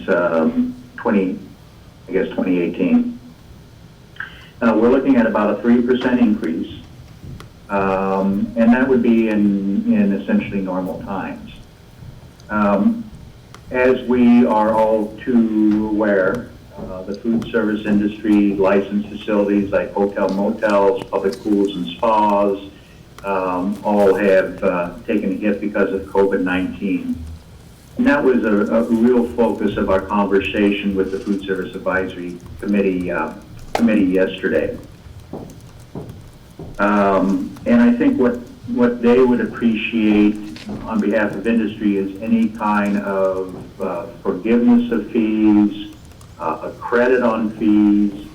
2018. We're looking at about a 3% increase, and that would be in essentially normal times. As we are all too aware, the food service industry, licensed facilities like hotel, motels, public pools and spas, all have taken a hit because of COVID-19. And that was a real focus of our conversation with the Food Service Advisory Committee yesterday. And I think what they would appreciate on behalf of industry is any kind of forgiveness of fees, a credit on fees,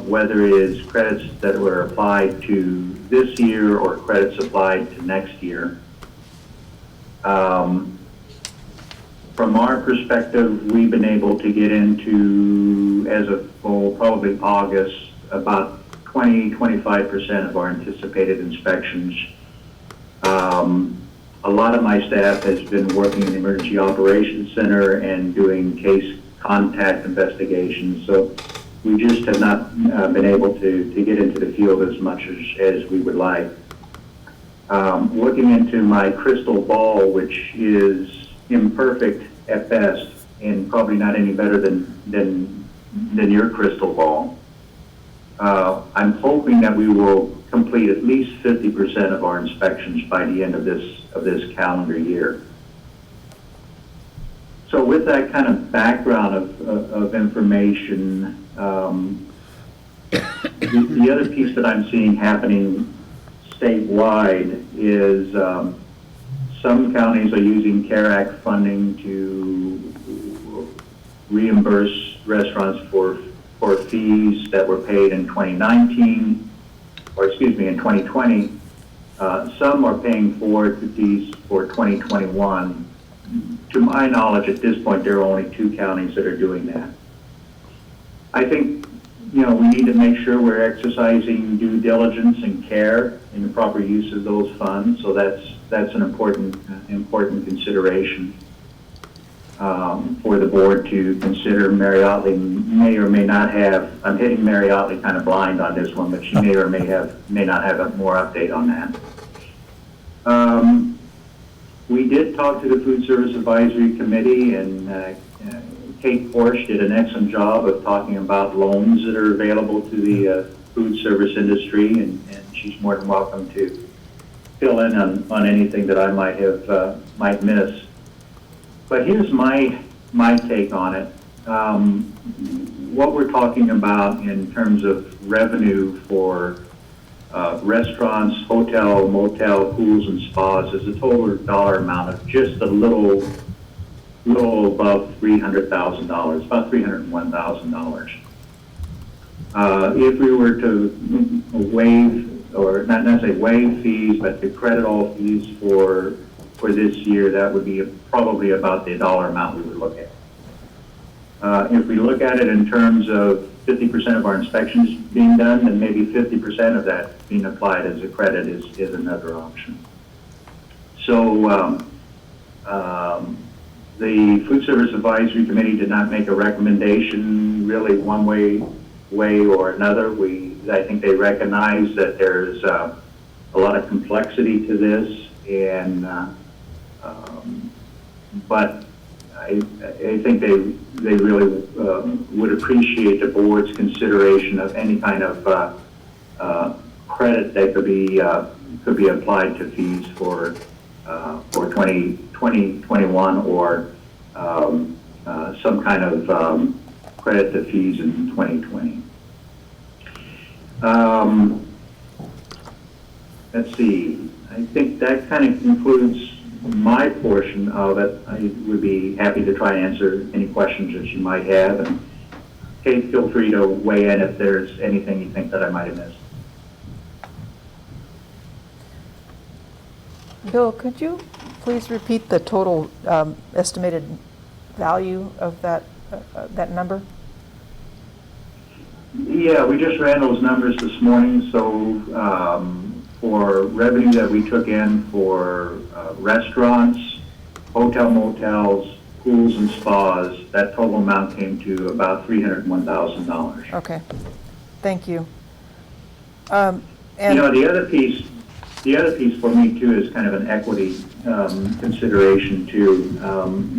whether it is credits that were applied to this year or credits applied to next year. From our perspective, we've been able to get into, as of probably August, about 20-25% of our anticipated inspections. A lot of my staff has been working in the Emergency Operations Center and doing case contact investigations, so we just have not been able to get into the field as much as we would like. Looking into my crystal ball, which is imperfect at best and probably not any better than your crystal ball, I'm hoping that we will complete at least 50% of our inspections by the end of this calendar year. So with that kind of background of information, the other piece that I'm seeing happening statewide is some counties are using CARE Act funding to reimburse restaurants for fees that were paid in 2019, or excuse me, in 2020. Some are paying forward fees for 2021. To my knowledge, at this point, there are only 2 counties that are doing that. I think, we need to make sure we're exercising due diligence and care in the proper use of those funds. So that's an important consideration for the board to consider. Mary Otley may or may not have. I'm hitting Mary Otley kind of blind on this one, but she may or may not have a more update on that. We did talk to the Food Service Advisory Committee, and Kate Porsche did an excellent job of talking about loans that are available to the food service industry, and she's more than welcome to fill in on anything that I might miss. But here's my take on it. What we're talking about in terms of revenue for restaurants, hotel, motel, pools, and spas is a total dollar amount of just a little above $300,000, about $301,000. If we were to waive, or not necessarily waive fees, but to credit all fees for this year, that would be probably about the dollar amount we would look at. If we look at it in terms of 50% of our inspections being done, then maybe 50% of that being applied as a credit is another option. So the Food Service Advisory Committee did not make a recommendation really one way or another. I think they recognize that there's a lot of complexity to this, and but I think they really would appreciate the board's consideration of any kind of credit that could be applied to fees for 2021 or some kind of credit to fees in 2020. Let's see. I think that kind of concludes my portion of it. I would be happy to try and answer any questions that you might have. And Kate, feel free to weigh in if there's anything you think that I might have missed. Bill, could you please repeat the total estimated value of that number? Yeah, we just ran those numbers this morning, so for revenue that we took in for restaurants, hotel motels, pools and spas, that total amount came to about $301,000. Okay, thank you. You know, the other piece for me too is kind of an equity consideration too.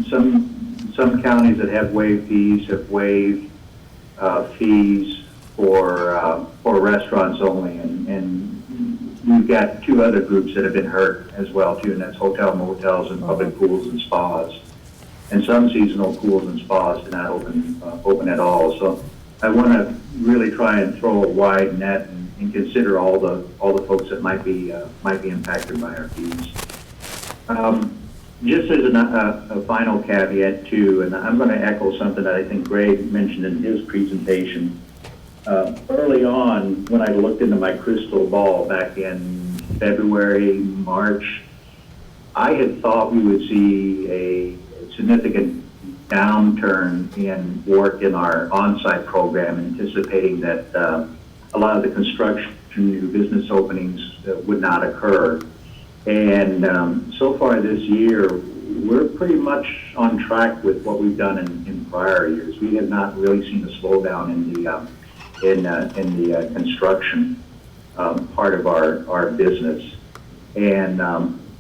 Some counties that have waived fees have waived fees for restaurants only, and we've got two other groups that have been hurt as well too, and that's hotel motels and public pools and spas. And some seasonal pools and spas do not open at all. So I want to really try and throw a wide net and consider all the folks that might be impacted by our fees. Just as a final caveat too, and I'm going to echo something that I think Greg mentioned in his presentation. Early on, when I looked into my crystal ball back in February, March, I had thought we would see a significant downturn in work in our on-site program, anticipating that a lot of the construction, new business openings would not occur. And so far this year, we're pretty much on track with what we've done in prior years. We have not really seen a slowdown in the construction part of our business. And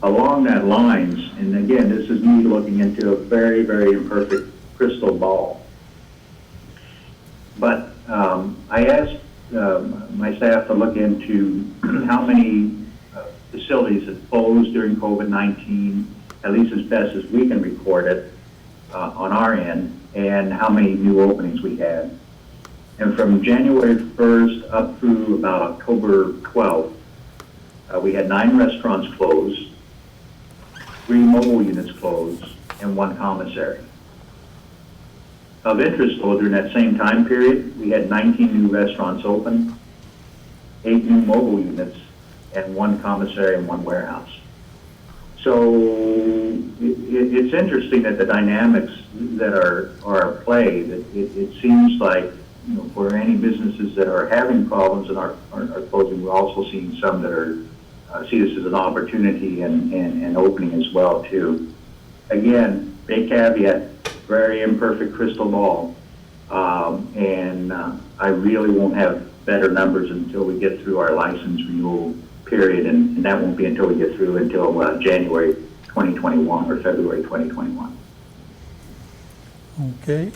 along that lines, and again, this is me looking into a very, very imperfect crystal ball. But I asked my staff to look into how many facilities that closed during COVID-19, at least as best as we can record it on our end, and how many new openings we had. And from January 1st up through about October 12th, we had 9 restaurants closed, 3 mobile units closed, and 1 commissary. Of interest, though, during that same time period, we had 19 new restaurants open, 8 new mobile units, and 1 commissary and 1 warehouse. So it's interesting that the dynamics that are at play, that it seems like, you know, for any businesses that are having problems and are closing, we're also seeing some that are see this as an opportunity and opening as well too. Again, big caveat, very imperfect crystal ball, and I really won't have better numbers until we get through our license renewal period, and that won't be until we get through until January 2021 or February 2021. Okay.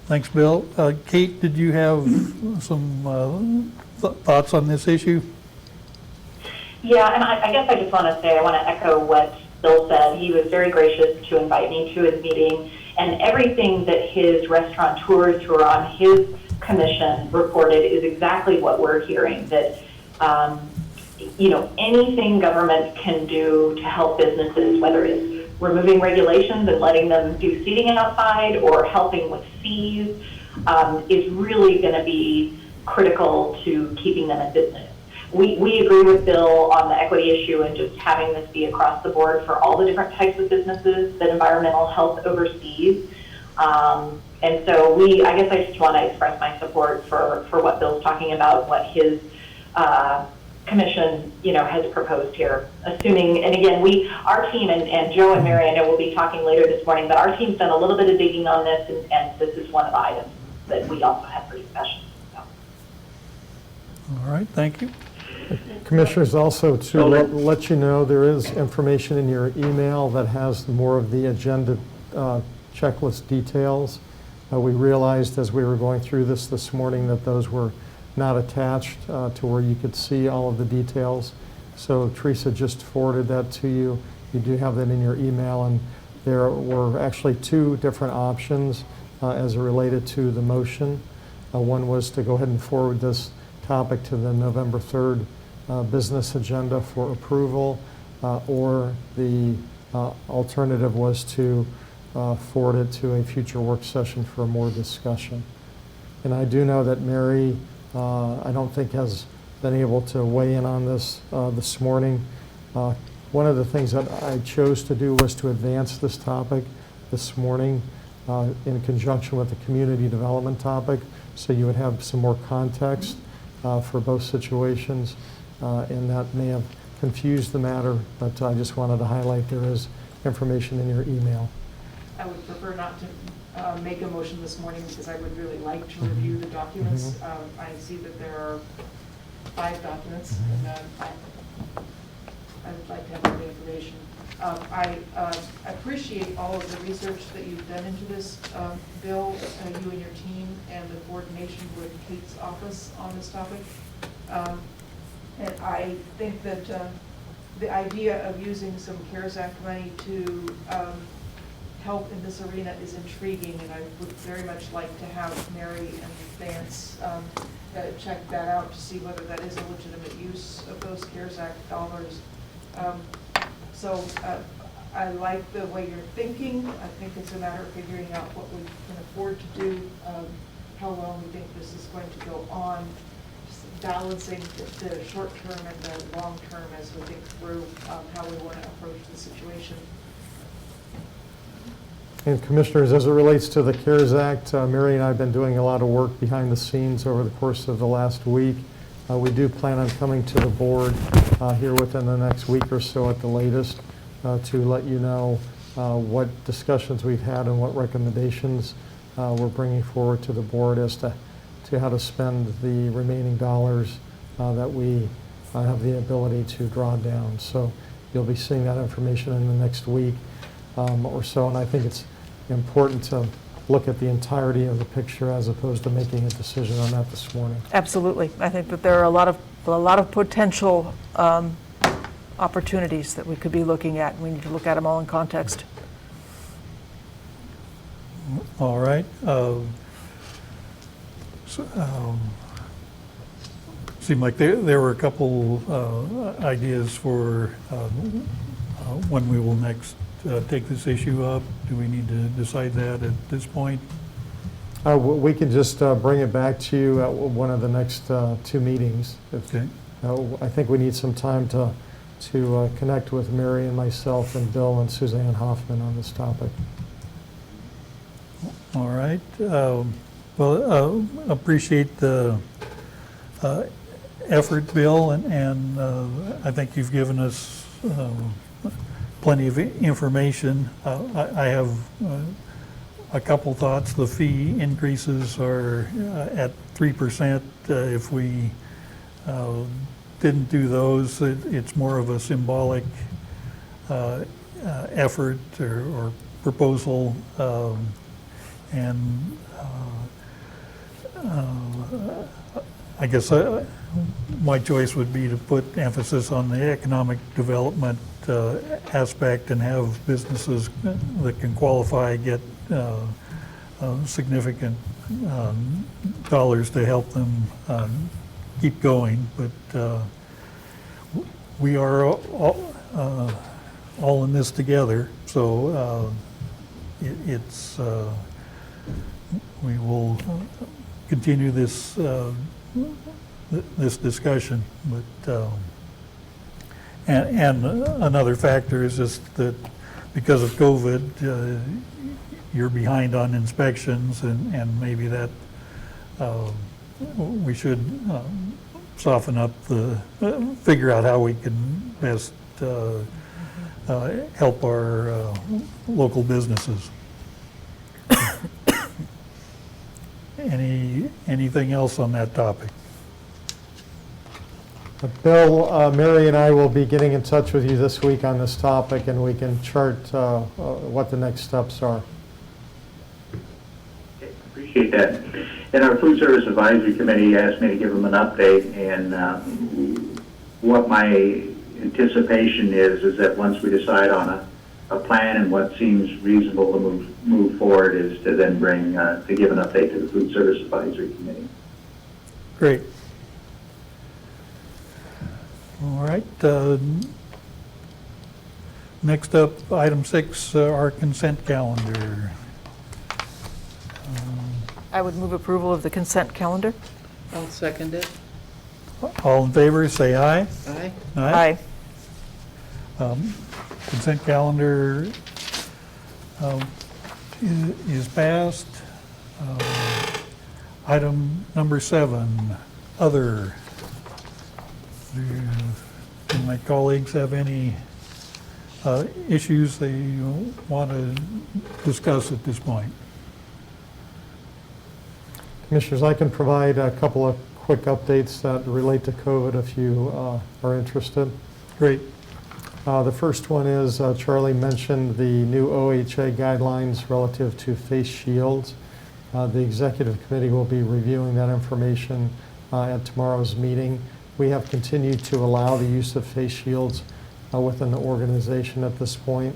Thanks, Bill. Kate, did you have some thoughts on this issue? Yeah, and I guess I just want to say, I want to echo what Bill said. He was very gracious to invite me to his meeting, and everything that his restaurateurs who are on his commission reported is exactly what we're hearing, that you know, anything government can do to help businesses, whether it's removing regulations and letting them do seating outside or helping with fees, is really going to be critical to keeping them in business. We agree with Bill on the equity issue and just having this be across the board for all the different types of businesses that environmental health oversees. And so I guess I just want to express my support for what Bill's talking about, what his commission, you know, has proposed here. Assuming, and again, our team, and Joe and Mary, I know we'll be talking later this morning, but our team's done a little bit of digging on this, and this is one of the items that we also have for discussion. So. All right, thank you. Commissioners, also to let you know, there is information in your email that has more of the agenda checklist details. We realized as we were going through this morning that those were not attached to where you could see all of the details. So Teresa just forwarded that to you. You do have that in your email, and there were actually 2 different options as it related to the motion. One was to go ahead and forward this topic to the November 3rd business agenda for approval, or the alternative was to forward it to a future work session for more discussion. And I do know that Mary, I don't think has been able to weigh in on this this morning. One of the things that I chose to do was to advance this topic this morning in conjunction with the community development topic, so you would have some more context for both situations, and that may have confused the matter, but I just wanted to highlight there is information in your email. I would prefer not to make a motion this morning because I would really like to review the documents. I see that there are 5 documents, and I would like to have more information. I appreciate all of the research that you've done into this, Bill, you and your team, and the coordination with Kate's office on this topic. And I think that the idea of using some CARES Act money to help in this arena is intriguing, and I would very much like to have Mary and Vance check that out to see whether that is a legitimate use of those CARES Act dollars. So I like the way you're thinking. I think it's a matter of figuring out what we can afford to do, how long we think this is going to go on, balancing the short term and the long term as we think through how we want to approach the situation. And Commissioners, as it relates to the CARES Act, Mary and I have been doing a lot of work behind the scenes over the course of the last week. We do plan on coming to the board here within the next week or so at the latest to let you know what discussions we've had and what recommendations we're bringing forward to the board as to how to spend the remaining dollars that we have the ability to draw down. So you'll be seeing that information in the next week or so, and I think it's important to look at the entirety of the picture as opposed to making a decision on that this morning. Absolutely. I think that there are a lot of potential opportunities that we could be looking at, and we need to look at them all in context. All right. Seemed like there were a couple ideas for when we will next take this issue up. Do we need to decide that at this point? We can just bring it back to you at one of the next 2 meetings. Okay. I think we need some time to connect with Mary and myself and Bill and Suzanne Hoffman on this topic. All right. Well, appreciate the effort, Bill, and I think you've given us plenty of information. I have a couple thoughts. The fee increases are at 3%. If we didn't do those, it's more of a symbolic effort or proposal, and I guess my choice would be to put emphasis on the economic development aspect and have businesses that can qualify get significant dollars to help them keep going. But we are all in this together, so it's we will continue this this discussion. But and another factor is just that because of COVID, you're behind on inspections, and maybe that we should soften up figure out how we can best help our local businesses. Anything else on that topic? Bill, Mary and I will be getting in touch with you this week on this topic, and we can chart what the next steps are. Okay, appreciate that. And our Food Service Advisory Committee asked me to give them an update, and what my anticipation is that once we decide on a plan and what seems reasonable to move forward is to then bring, to give an update to the Food Service Advisory Committee. Great. All right. Next up, item 6, our consent calendar. I would move approval of the consent calendar. I'll second it. All in favor, say aye. Aye. Aye. Consent calendar is passed. Item number 7, other. Do my colleagues have any issues they want to discuss at this point? Commissioners, I can provide a couple of quick updates that relate to COVID if you are interested. Great. The first one is Charlie mentioned the new OHA guidelines relative to face shields. The executive committee will be reviewing that information at tomorrow's meeting. We have continued to allow the use of face shields within the organization at this point.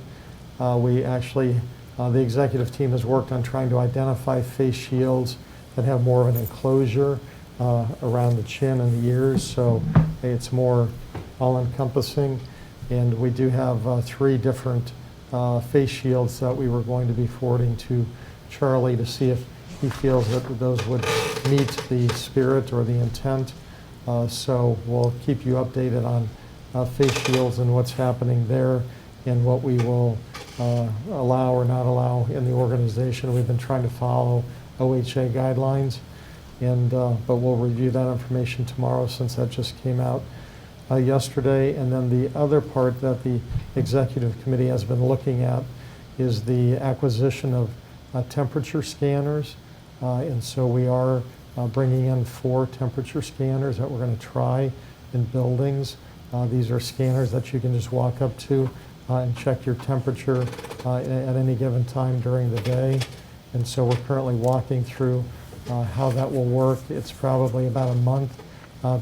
The executive team has worked on trying to identify face shields that have more of an enclosure around the chin and the ears, so it's more all-encompassing. And we do have 3 different face shields that we were going to be forwarding to Charlie to see if he feels that those would meet the spirit or the intent. So we'll keep you updated on face shields and what's happening there and what we will allow or not allow in the organization. We've been trying to follow OHA guidelines, but we'll review that information tomorrow since that just came out yesterday. And then the other part that the executive committee has been looking at is the acquisition of temperature scanners. And so we are bringing in 4 temperature scanners that we're going to try in buildings. These are scanners that you can just walk up to and check your temperature at any given time during the day. And so we're currently walking through how that will work. It's probably about a month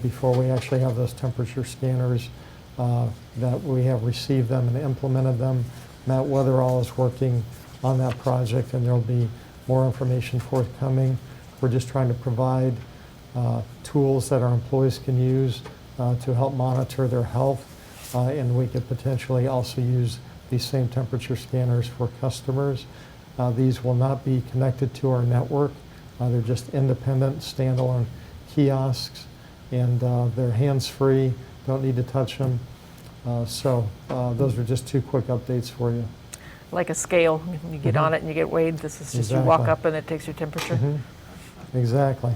before we actually have those temperature scanners that we have received them and implemented them. Matt Weatherall is working on that project, and there'll be more information forthcoming. We're just trying to provide tools that our employees can use to help monitor their health, and we could potentially also use these same temperature scanners for customers. These will not be connected to our network. They're just independent, standalone kiosks, and they're hands-free, don't need to touch them. So those are just 2 quick updates for you. Like a scale, you get on it and you get weighed. This is just you walk Exactly. up and it takes your temperature. Exactly.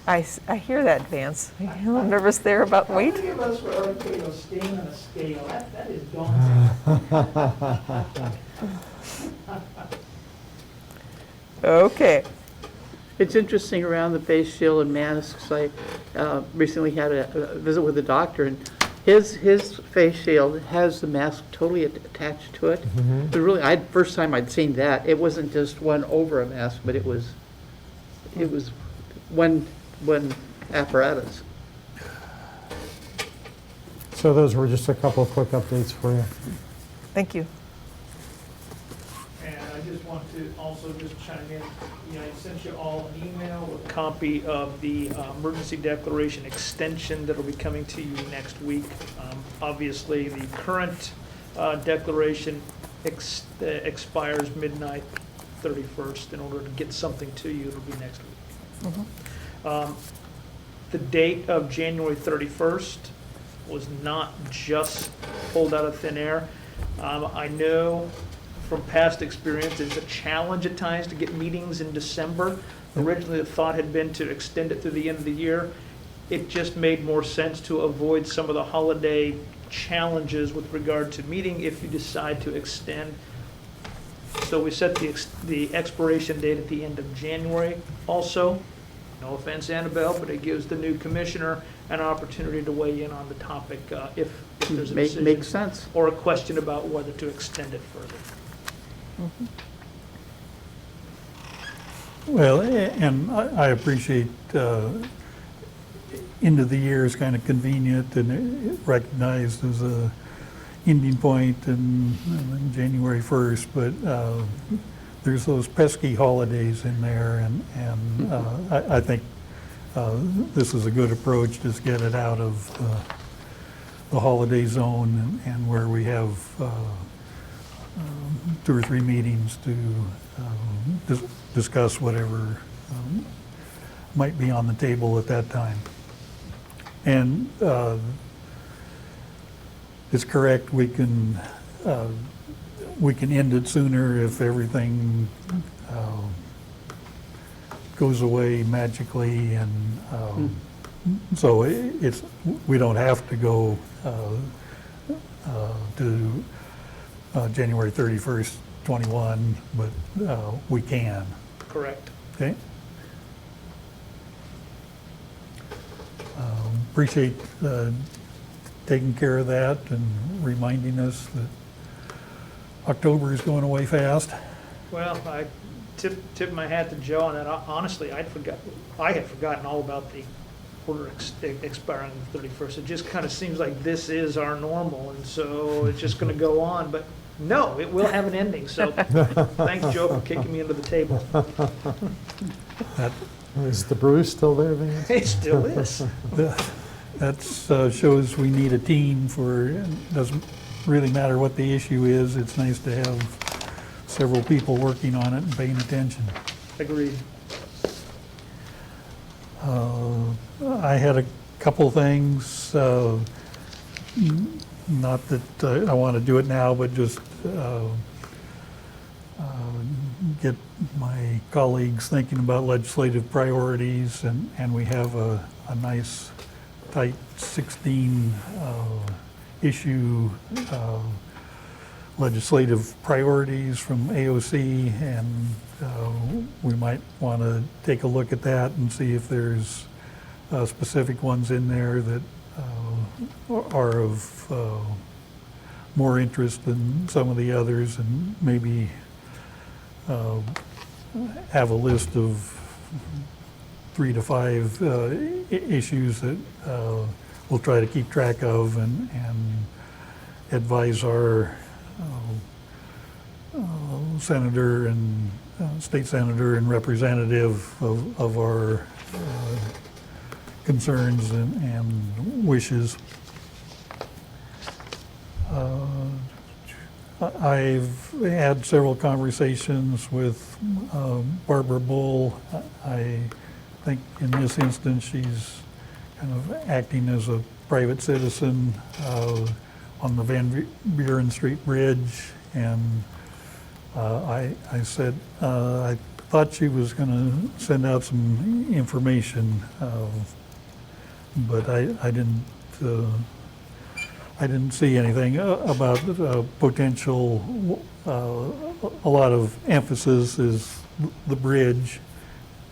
I hear that, Vance. Are you a little nervous there about weight? How many of us were already staying on a scale? That is daunting. Okay. It's interesting around the face shield and masks. I recently had a visit with a doctor, and his face shield has the mask totally attached to it. But really, first time I'd seen that, it wasn't just one over a mask, but it was one apparatus. So those were just a couple of quick updates for you. Thank you. And I just want to also just chime in, I sent you all an email with a copy of the emergency declaration extension that will be coming to you next week. Obviously, the current declaration expires midnight 31st. In order to get something to you, it'll be next week. The date of January 31st was not just pulled out of thin air. I know from past experience, it's a challenge at times to get meetings in December. Originally, the thought had been to extend it through the end of the year. It just made more sense to avoid some of the holiday challenges with regard to meeting if you decide to extend. So we set the expiration date at the end of January. Also, no offense, Annabelle, but it gives the new commissioner an opportunity to weigh in on the topic if there's a decision. Makes sense. Or a question about whether to extend it further. Well, and I appreciate end of the year is kind of convenient and recognized as a ending point in January 1st, but there's those pesky holidays in there, and I think this is a good approach, just get it out of the holiday zone and where we have 2 or 3 meetings to discuss whatever might be on the table at that time. And it's correct, we can end it sooner if everything goes away magically, and so we don't have to go to January 31st, 21, but we can, Correct. okay? Appreciate taking care of that and reminding us that October is going away fast. Well, I tip my hat to Joe on that. Honestly, I had forgotten all about the order expiring on the 31st. It just kind of seems like this is our normal, and so it's just going to go on. But no, it will have an ending. So thanks, Joe, for kicking me into the table. Is the brew still there, Vance? It still is. That shows we need a team for, it doesn't really matter what the issue is, it's nice to have several people working on it and paying attention. Agreed. I had a couple things, not that I want to do it now, but just get my colleagues thinking about legislative priorities, and we have a nice tight 16 issue legislative priorities from AOC, and we might want to take a look at that and see if there's specific ones in there that are of more interest than some of the others, and maybe have a list of 3 to 5 issues that we'll try to keep track of and advise our senator and state senator and representative of our concerns and wishes. I've had several conversations with Barbara Bull. I think in this instance she's kind of acting as a private citizen on the Van Buren Street Bridge, and I said I thought she was going to send out some information, but I didn't see anything about potential. A lot of emphasis is the bridge,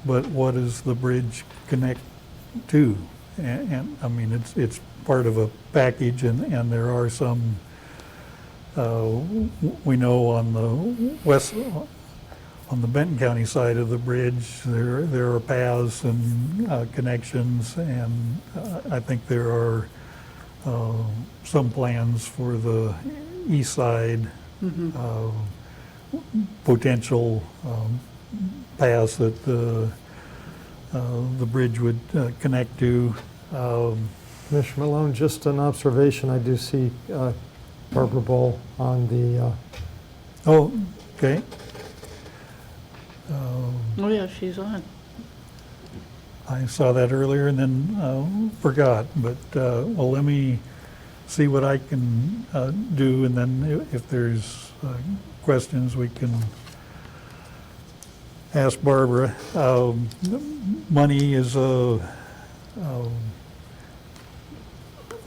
but what does the bridge connect to? And I mean, it's part of a package, and there are some, we know on the Benton County side of the bridge, there are paths and connections, and I think there are some plans for the east side, potential paths that the bridge would connect to. Commissioner Malone, just an observation, I do see Barbara Bull on the... Oh, okay. Oh, yeah, she's on. I saw that earlier and then forgot, but well, let me see what I can do, and then if there's questions, we can ask Barbara. Money is a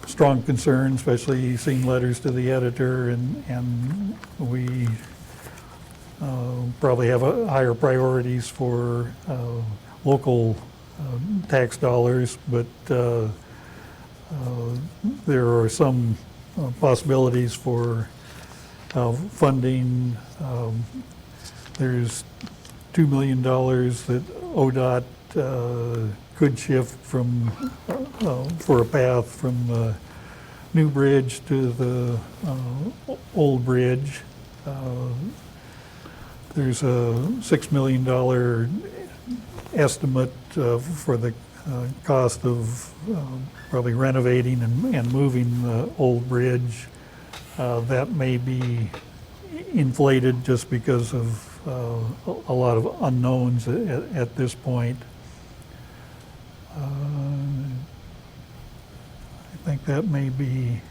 strong concern, especially seeing letters to the editor, and we probably have higher priorities for local tax dollars, but there are some possibilities for funding. There's $2 million that ODOT could shift from for a path from the new bridge to the old bridge. There's a $6 million estimate for the cost of probably renovating and moving the old bridge. That may be inflated just because of a lot of unknowns at this point. I think that may be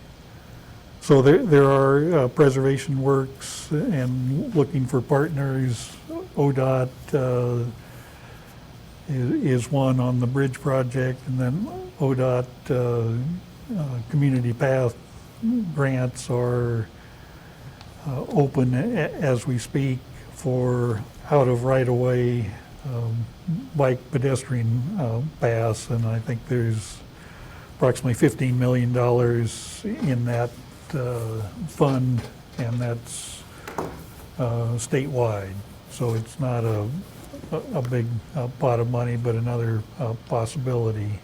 So there are preservation works and looking for partners. ODOT is one on the bridge project, and then ODOT Community Path grants are open as we speak for out of right-of-way bike pedestrian paths, and I think there's approximately $15 million in that fund, and that's statewide. So it's not a big pot of money, but another possibility.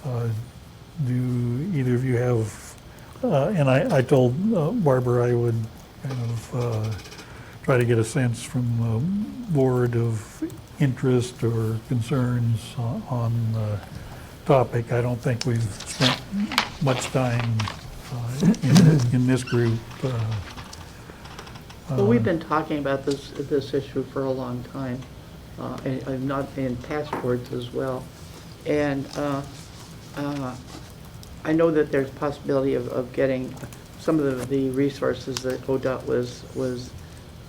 Do either of you have, and I told Barbara I would kind of try to get a sense from the board of interest or concerns on the topic. I don't think we've spent much time in this group. Well, we've been talking about this issue for a long time, and not in past boards as well. And I know that there's possibility of getting some of the resources that ODOT was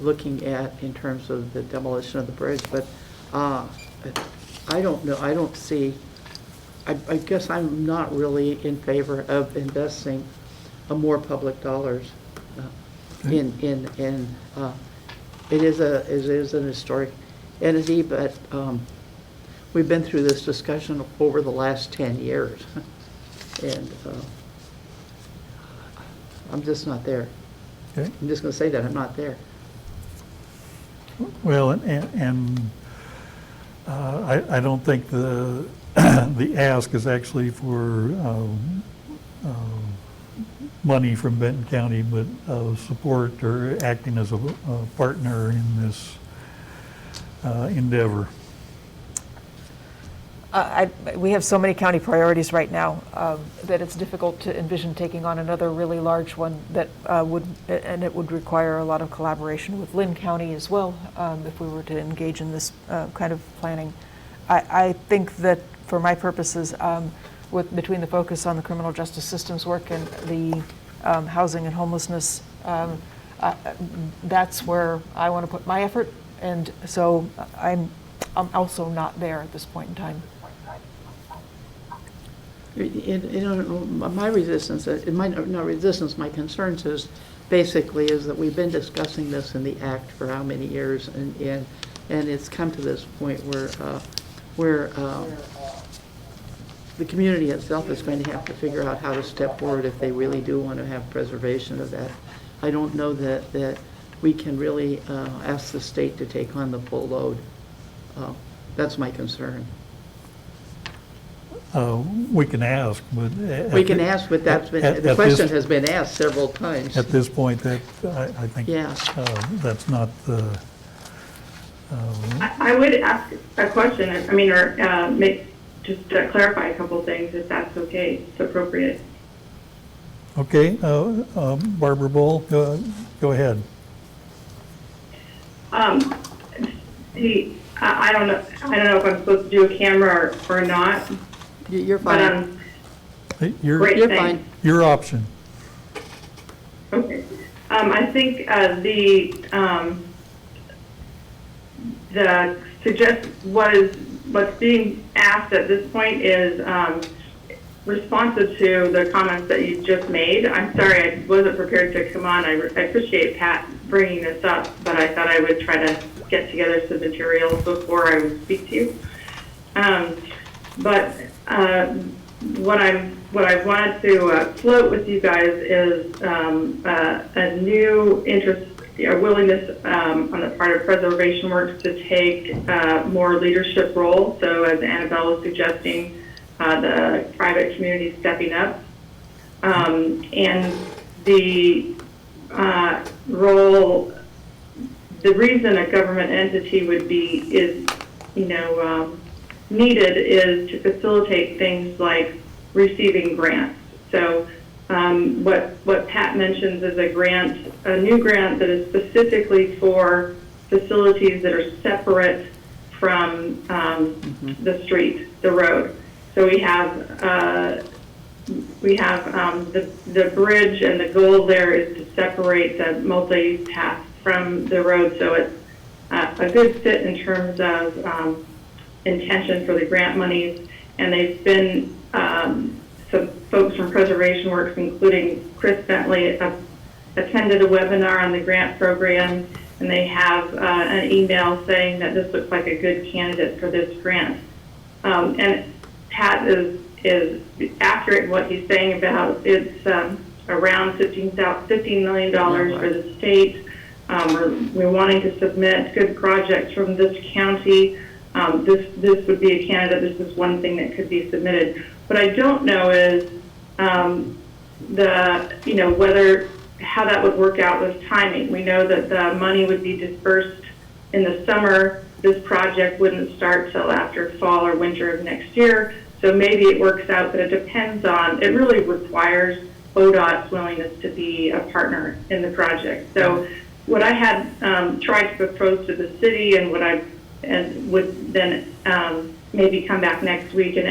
looking at in terms of the demolition of the bridge, but I don't know, I don't see, I guess I'm not really in favor of investing more public dollars in it is an historic entity, but we've been through this discussion over the last 10 years, and I'm just not there. Okay. I'm just going to say that I'm not there. Well, and I don't think the the ask is actually for money from Benton County, but support or acting as a partner in this endeavor. We have so many county priorities right now that it's difficult to envision taking on another really large one that and it would require a lot of collaboration with Lynn County as well if we were to engage in this kind of planning. I think that for my purposes, between the focus on the criminal justice systems work and the housing and homelessness, that's where I want to put my effort, and so I'm also not there at this point in time. My resistance, not resistance, my concerns is basically is that we've been discussing this in the act for how many years, and it's come to this point where the community itself is going to have to figure out how to step forward if they really do want to have preservation of that. I don't know that we can really ask the state to take on the full load. That's my concern. We can ask, but We can ask, but that's been, the question has been asked several times. At this point, that I think Yeah. That's not the. I would ask a question. I mean, or just to clarify a couple things, if that's okay, it's appropriate. Okay, Barbara Bull, go ahead. I don't know if I'm supposed to do a camera or not. You're fine. But, You're great, fine. Your option. Okay. I think the suggest what's being asked at this point is responsive to the comments that you just made. I'm sorry, I wasn't prepared to come on. I appreciate Pat bringing this up, but I thought I would try to get together some materials before I would speak to you. But what I wanted to float with you guys is a new interest, a willingness on the part of Preservation Works to take more leadership role. So as Annabelle was suggesting, the private community stepping up, and the role. The reason a government entity would be needed is to facilitate things like receiving grants. So what Pat mentions is a new grant that is specifically for facilities that are separate from the street, the road. So we have we have the bridge, and the goal there is to separate the multi-use path from the road, so it's a good fit in terms of intention for the grant monies. And they've been, some folks from Preservation Works, including Chris Bentley, attended a webinar on the grant program, and they have an email saying that this looks like a good candidate for this grant. And Pat is accurate in what he's saying about it's around $15 million for the state. We're wanting to submit good projects from this county. This would be a candidate. This is one thing that could be submitted. What I don't know is whether how that would work out with timing. We know that the money would be dispersed in the summer. This project wouldn't start till after fall or winter of next year. So maybe it works out, but it depends on, it really requires ODOT's willingness to be a partner in the project. So what I had tried to propose to the city, and what I would then maybe come back next week and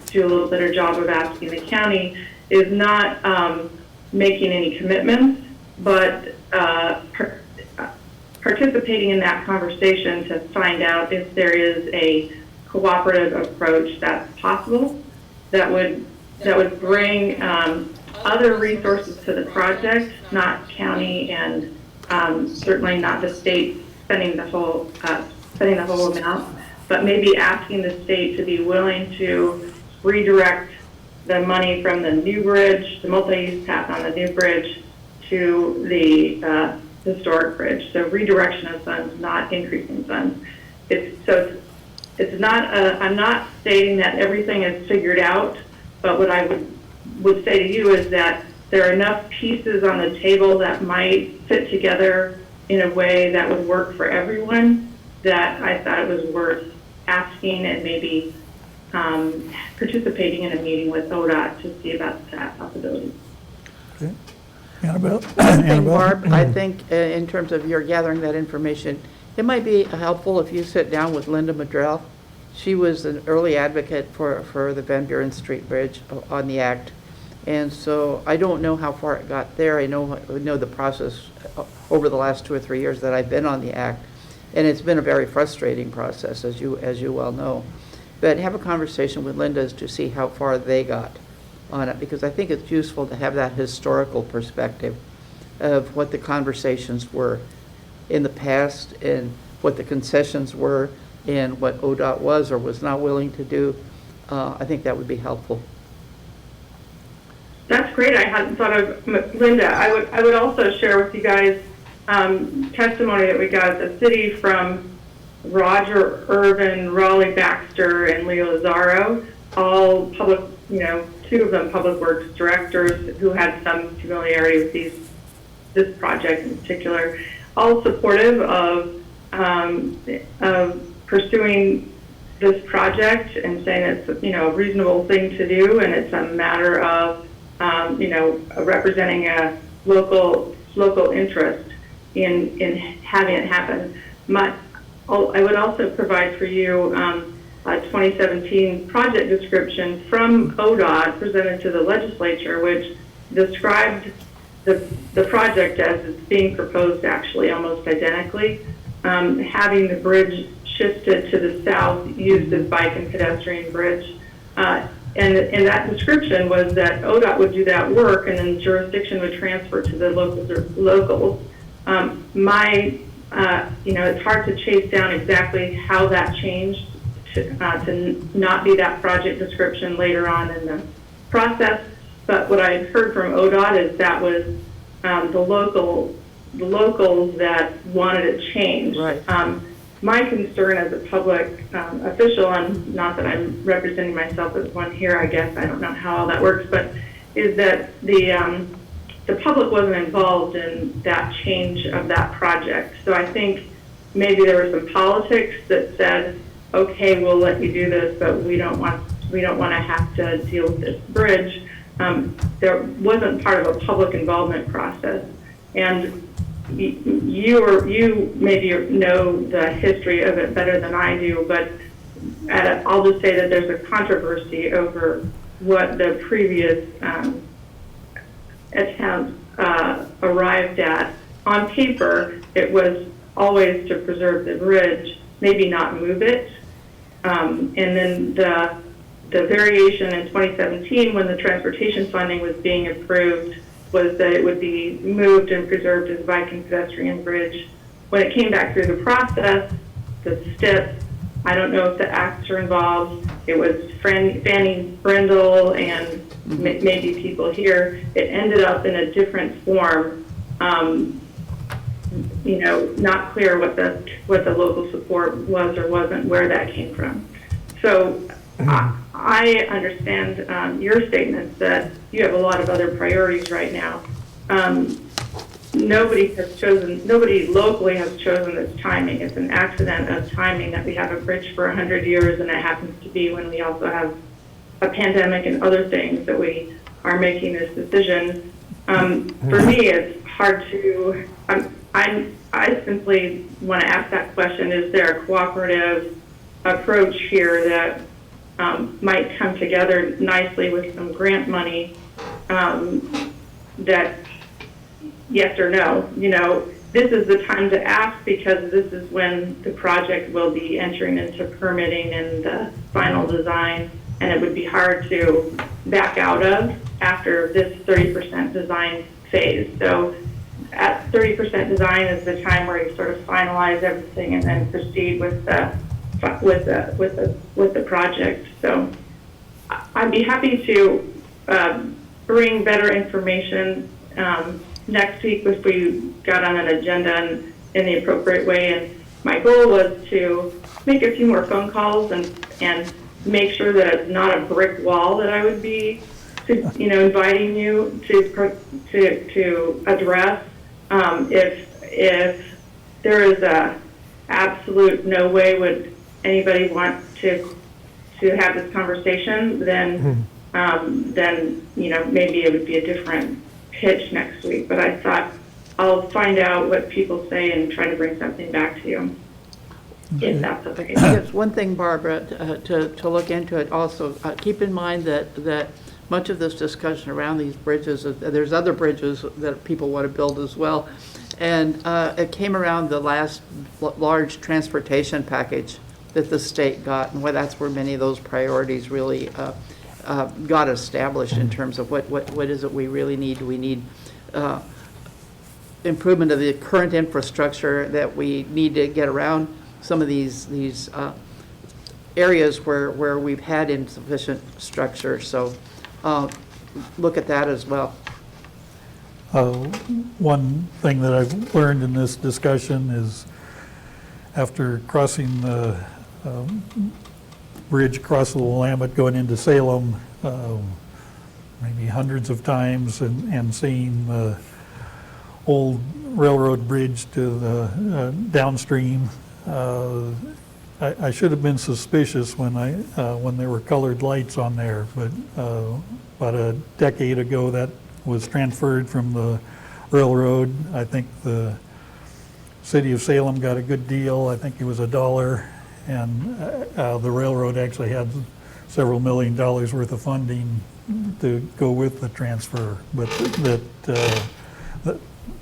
do a little better job of asking the county, is not making any commitments, but participating in that conversation to find out if there is a cooperative approach that's possible that would bring other resources to the project, not county and certainly not the state spending the whole amount, but maybe asking the state to be willing to redirect the money from the new bridge, the multi-use path on the new bridge, to the historic bridge. So redirection of funds, not increasing funds. It's not. I'm not stating that everything is figured out, but what I would say to you is that there are enough pieces on the table that might fit together in a way that would work for everyone, that I thought it was worth asking and maybe participating in a meeting with ODOT to see about that possibility. Okay. Annabelle? One thing, Barb, I think in terms of your gathering that information, it might be helpful if you sit down with Linda Madrell. She was an early advocate for the Van Buren Street Bridge on the Act. And so I don't know how far it got there. I know the process over the last 2 or 3 years that I've been on the Act. And it's been a very frustrating process, as you well know. But have a conversation with Linda to see how far they got on it, because I think it's useful to have that historical perspective of what the conversations were in the past and what the concessions were and what ODOT was or was not willing to do. I think that would be helpful. That's great. I hadn't thought of Linda. I would also share with you guys testimony that we got at the city from Roger Irvin, Raleigh Baxter, and Leo Lazzaro, all public, 2 of them public works directors who had some familiarity with this project in particular, all supportive of pursuing this project and saying it's a reasonable thing to do, and it's a matter of representing a local interest in having it happen. I would also provide for you a 2017 project description from ODOT presented to the legislature, which described the project as it's being proposed actually almost identically, having the bridge shifted to the south, used as bike and pedestrian bridge. And that description was that ODOT would do that work and then jurisdiction would transfer to the locals. It's hard to chase down exactly how that changed to not be that project description later on in the process. But what I had heard from ODOT is that was the locals that wanted it changed. Right. My concern as a public official, and not that I'm representing myself as one here, I guess, I don't know how all that works, but is that the public wasn't involved in that change of that project. So I think maybe there was some politics that said, okay, we'll let you do this, but we don't want to have to deal with this bridge. There wasn't part of a public involvement process. And you maybe know the history of it better than I do, but I'll just say that there's a controversy over what the previous attempt arrived at. On paper, it was always to preserve the bridge, maybe not move it. And then the variation in 2017, when the transportation funding was being approved, was that it would be moved and preserved as a bike and pedestrian bridge. When it came back through the process, the STIP, I don't know if the acts are involved. It was Fanny Brindle and maybe people here. It ended up in a different form. Not clear what the local support was or wasn't, where that came from. So I understand your statements that you have a lot of other priorities right now. Nobody locally has chosen this timing. It's an accident of timing that we have a bridge for 100 years, and it happens to be when we also have a pandemic and other things that we are making this decision. For me, it's hard to, I simply want to ask that question, is there a cooperative approach here that might come together nicely with some grant money that, yes or no? This is the time to ask because this is when the project will be entering into permitting and the final design, and it would be hard to back out of after this 30% design phase. So at 30% design is the time where you sort of finalize everything and then proceed with the project. So I'd be happy to bring better information next week if we got on an agenda in the appropriate way. And my goal was to make a few more phone calls and make sure that it's not a brick wall that I would be, inviting you to address. If there is a absolute no way would anybody want to have this conversation, then maybe it would be a different pitch next week. But I thought I'll find out what people say and try to bring something back to you, if that's okay. Yes, one thing, Barbara, to look into it also, keep in mind that much of this discussion around these bridges, there's other bridges that people want to build as well. And it came around the last large transportation package that the state got, and that's where many of those priorities really got established in terms of what is it we really need. Do we need improvement of the current infrastructure that we need to get around some of these areas where we've had insufficient structure? So look at that as well. One thing that I've learned in this discussion is after crossing the bridge across the Willamette going into Salem, maybe hundreds of times, and seeing the old railroad bridge to the downstream, I should have been suspicious when there were colored lights on there, but about a decade ago that was transferred from the railroad. I think the city of Salem got a good deal. I think it was $1, and the railroad actually had several $1 million worth of funding to go with the transfer, but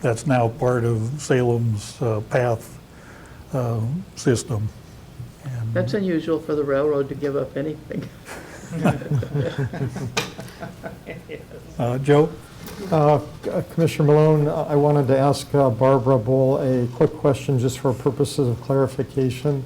that's now part of Salem's path system. And That's unusual for the railroad to give up anything. Joe? Commissioner Malone, I wanted to ask Barbara Bull a quick question just for purposes of clarification.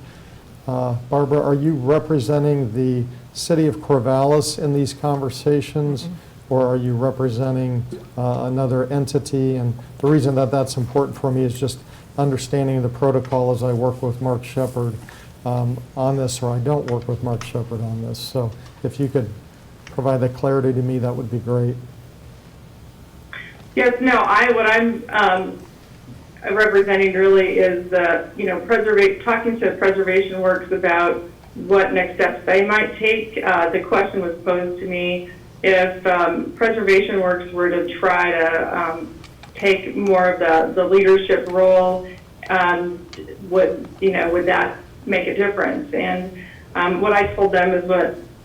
Barbara, are you representing the city of Corvallis in these conversations, or are you representing another entity? And the reason that that's important for me is just understanding the protocol as I work with Mark Shepard on this, or I don't work with Mark Shepard on this. So if you could provide that clarity to me, that would be great. Yes, no, what I'm representing really is talking to Preservation Works about what next steps they might take. The question was posed to me if Preservation Works were to try to take more of the leadership role, would that make a difference? And what I told them is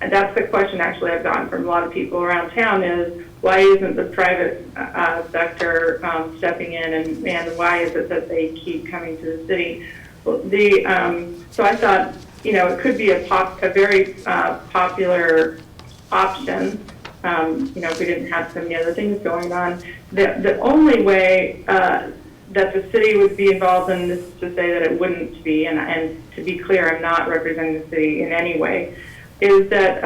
and that's the question actually I've gotten from a lot of people around town is, why isn't the private sector stepping in, and why is it that they keep coming to the city? Well, so I thought, it could be a very popular option, if we didn't have so many other things going on. The only way that the city would be involved in this, to say that it wouldn't be, and to be clear, I'm not representing the city in any way, is that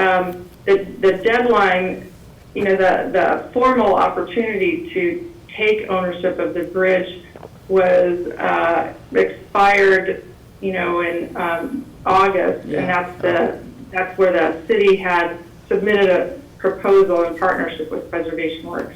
the deadline, the formal opportunity to take ownership of the bridge was expired, in August, and that's where the city had submitted a proposal in partnership with Preservation Works.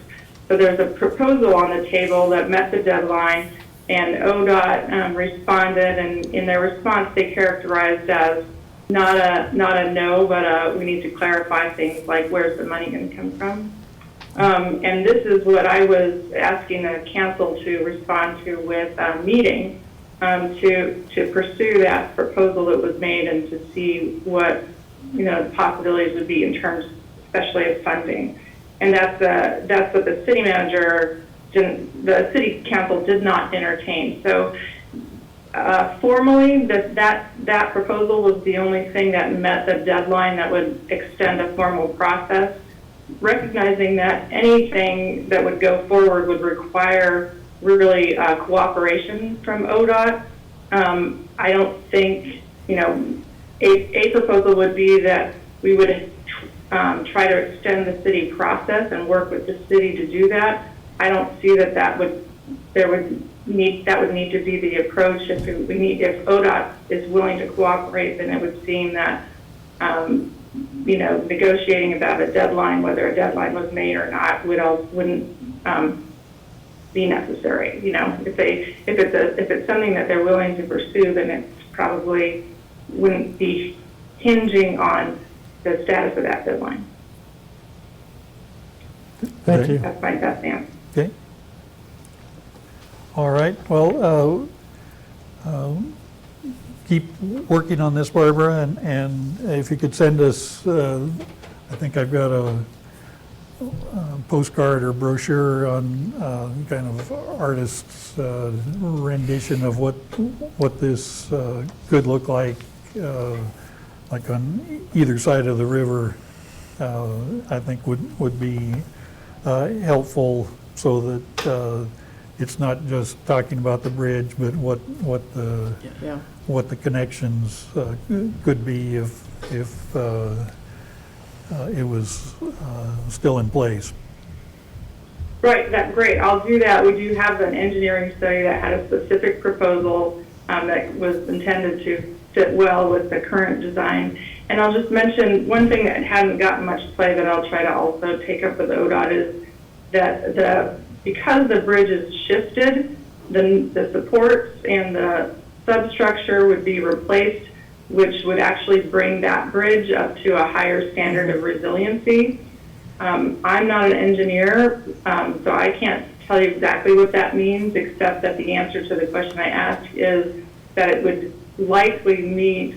So there's a proposal on the table that met the deadline, and ODOT responded, and in their response they characterized as not a no, but we need to clarify things like where's the money going to come from. And this is what I was asking the council to respond to with a meeting to pursue that proposal that was made and to see what the possibilities would be in terms, especially of funding. And that's what the city manager didn't, the city council did not entertain. So formally, that proposal was the only thing that met the deadline that would extend a formal process, recognizing that anything that would go forward would require really cooperation from ODOT. I don't think, a proposal would be that we would try to extend the city process and work with the city to do that. I don't see that would need to be the approach. If ODOT is willing to cooperate, then it would seem that negotiating about a deadline, whether a deadline was made or not, wouldn't be necessary. If it's something that they're willing to pursue, then it probably wouldn't be hinging on the status of that deadline. Thank you. That's my best answer. Okay. All right, well, keep working on this, Barbara, and if you could send us, I think I've got a postcard or brochure on kind of artist's rendition of what this could look like on either side of the river, I think would be helpful, so that it's not just talking about the bridge, but what the connections could be if it was still in place. Right, that's great. I'll do that. We do have an engineering study that had a specific proposal that was intended to fit well with the current design. And I'll just mention one thing that hadn't gotten much play that I'll try to also take up with ODOT is that because the bridge is shifted, the supports and the substructure would be replaced, which would actually bring that bridge up to a higher standard of resiliency. I'm not an engineer, so I can't tell you exactly what that means, except that the answer to the question I asked is that it would likely meet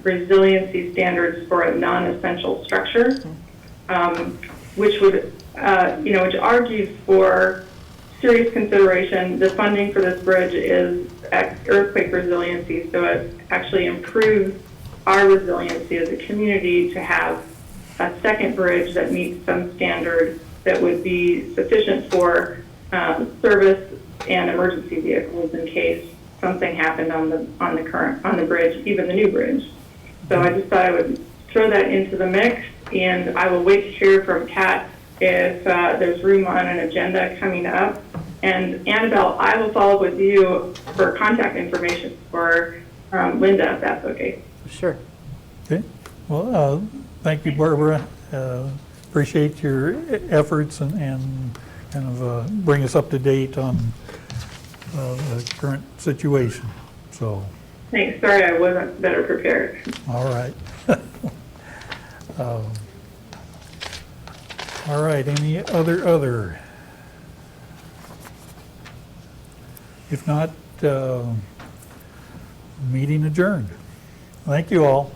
resiliency standards for a non-essential structure, which would, which argues for serious consideration. The funding for this bridge is earthquake resiliency, so it actually improves our resiliency as a community to have a second bridge that meets some standard that would be sufficient for service and emergency vehicles in case something happened on the bridge, even the new bridge. So I just thought I would throw that into the mix, and I will wait to hear from Kat if there's room on an agenda coming up. And Annabelle, I will follow up with you for contact information for Linda, if that's okay. Sure. Okay. Well, thank you, Barbara. Appreciate your efforts and kind of bring us up to date on the current situation. So. Thanks. Sorry, I wasn't better prepared. All right. All right. Any other? If not, meeting adjourned. Thank you all.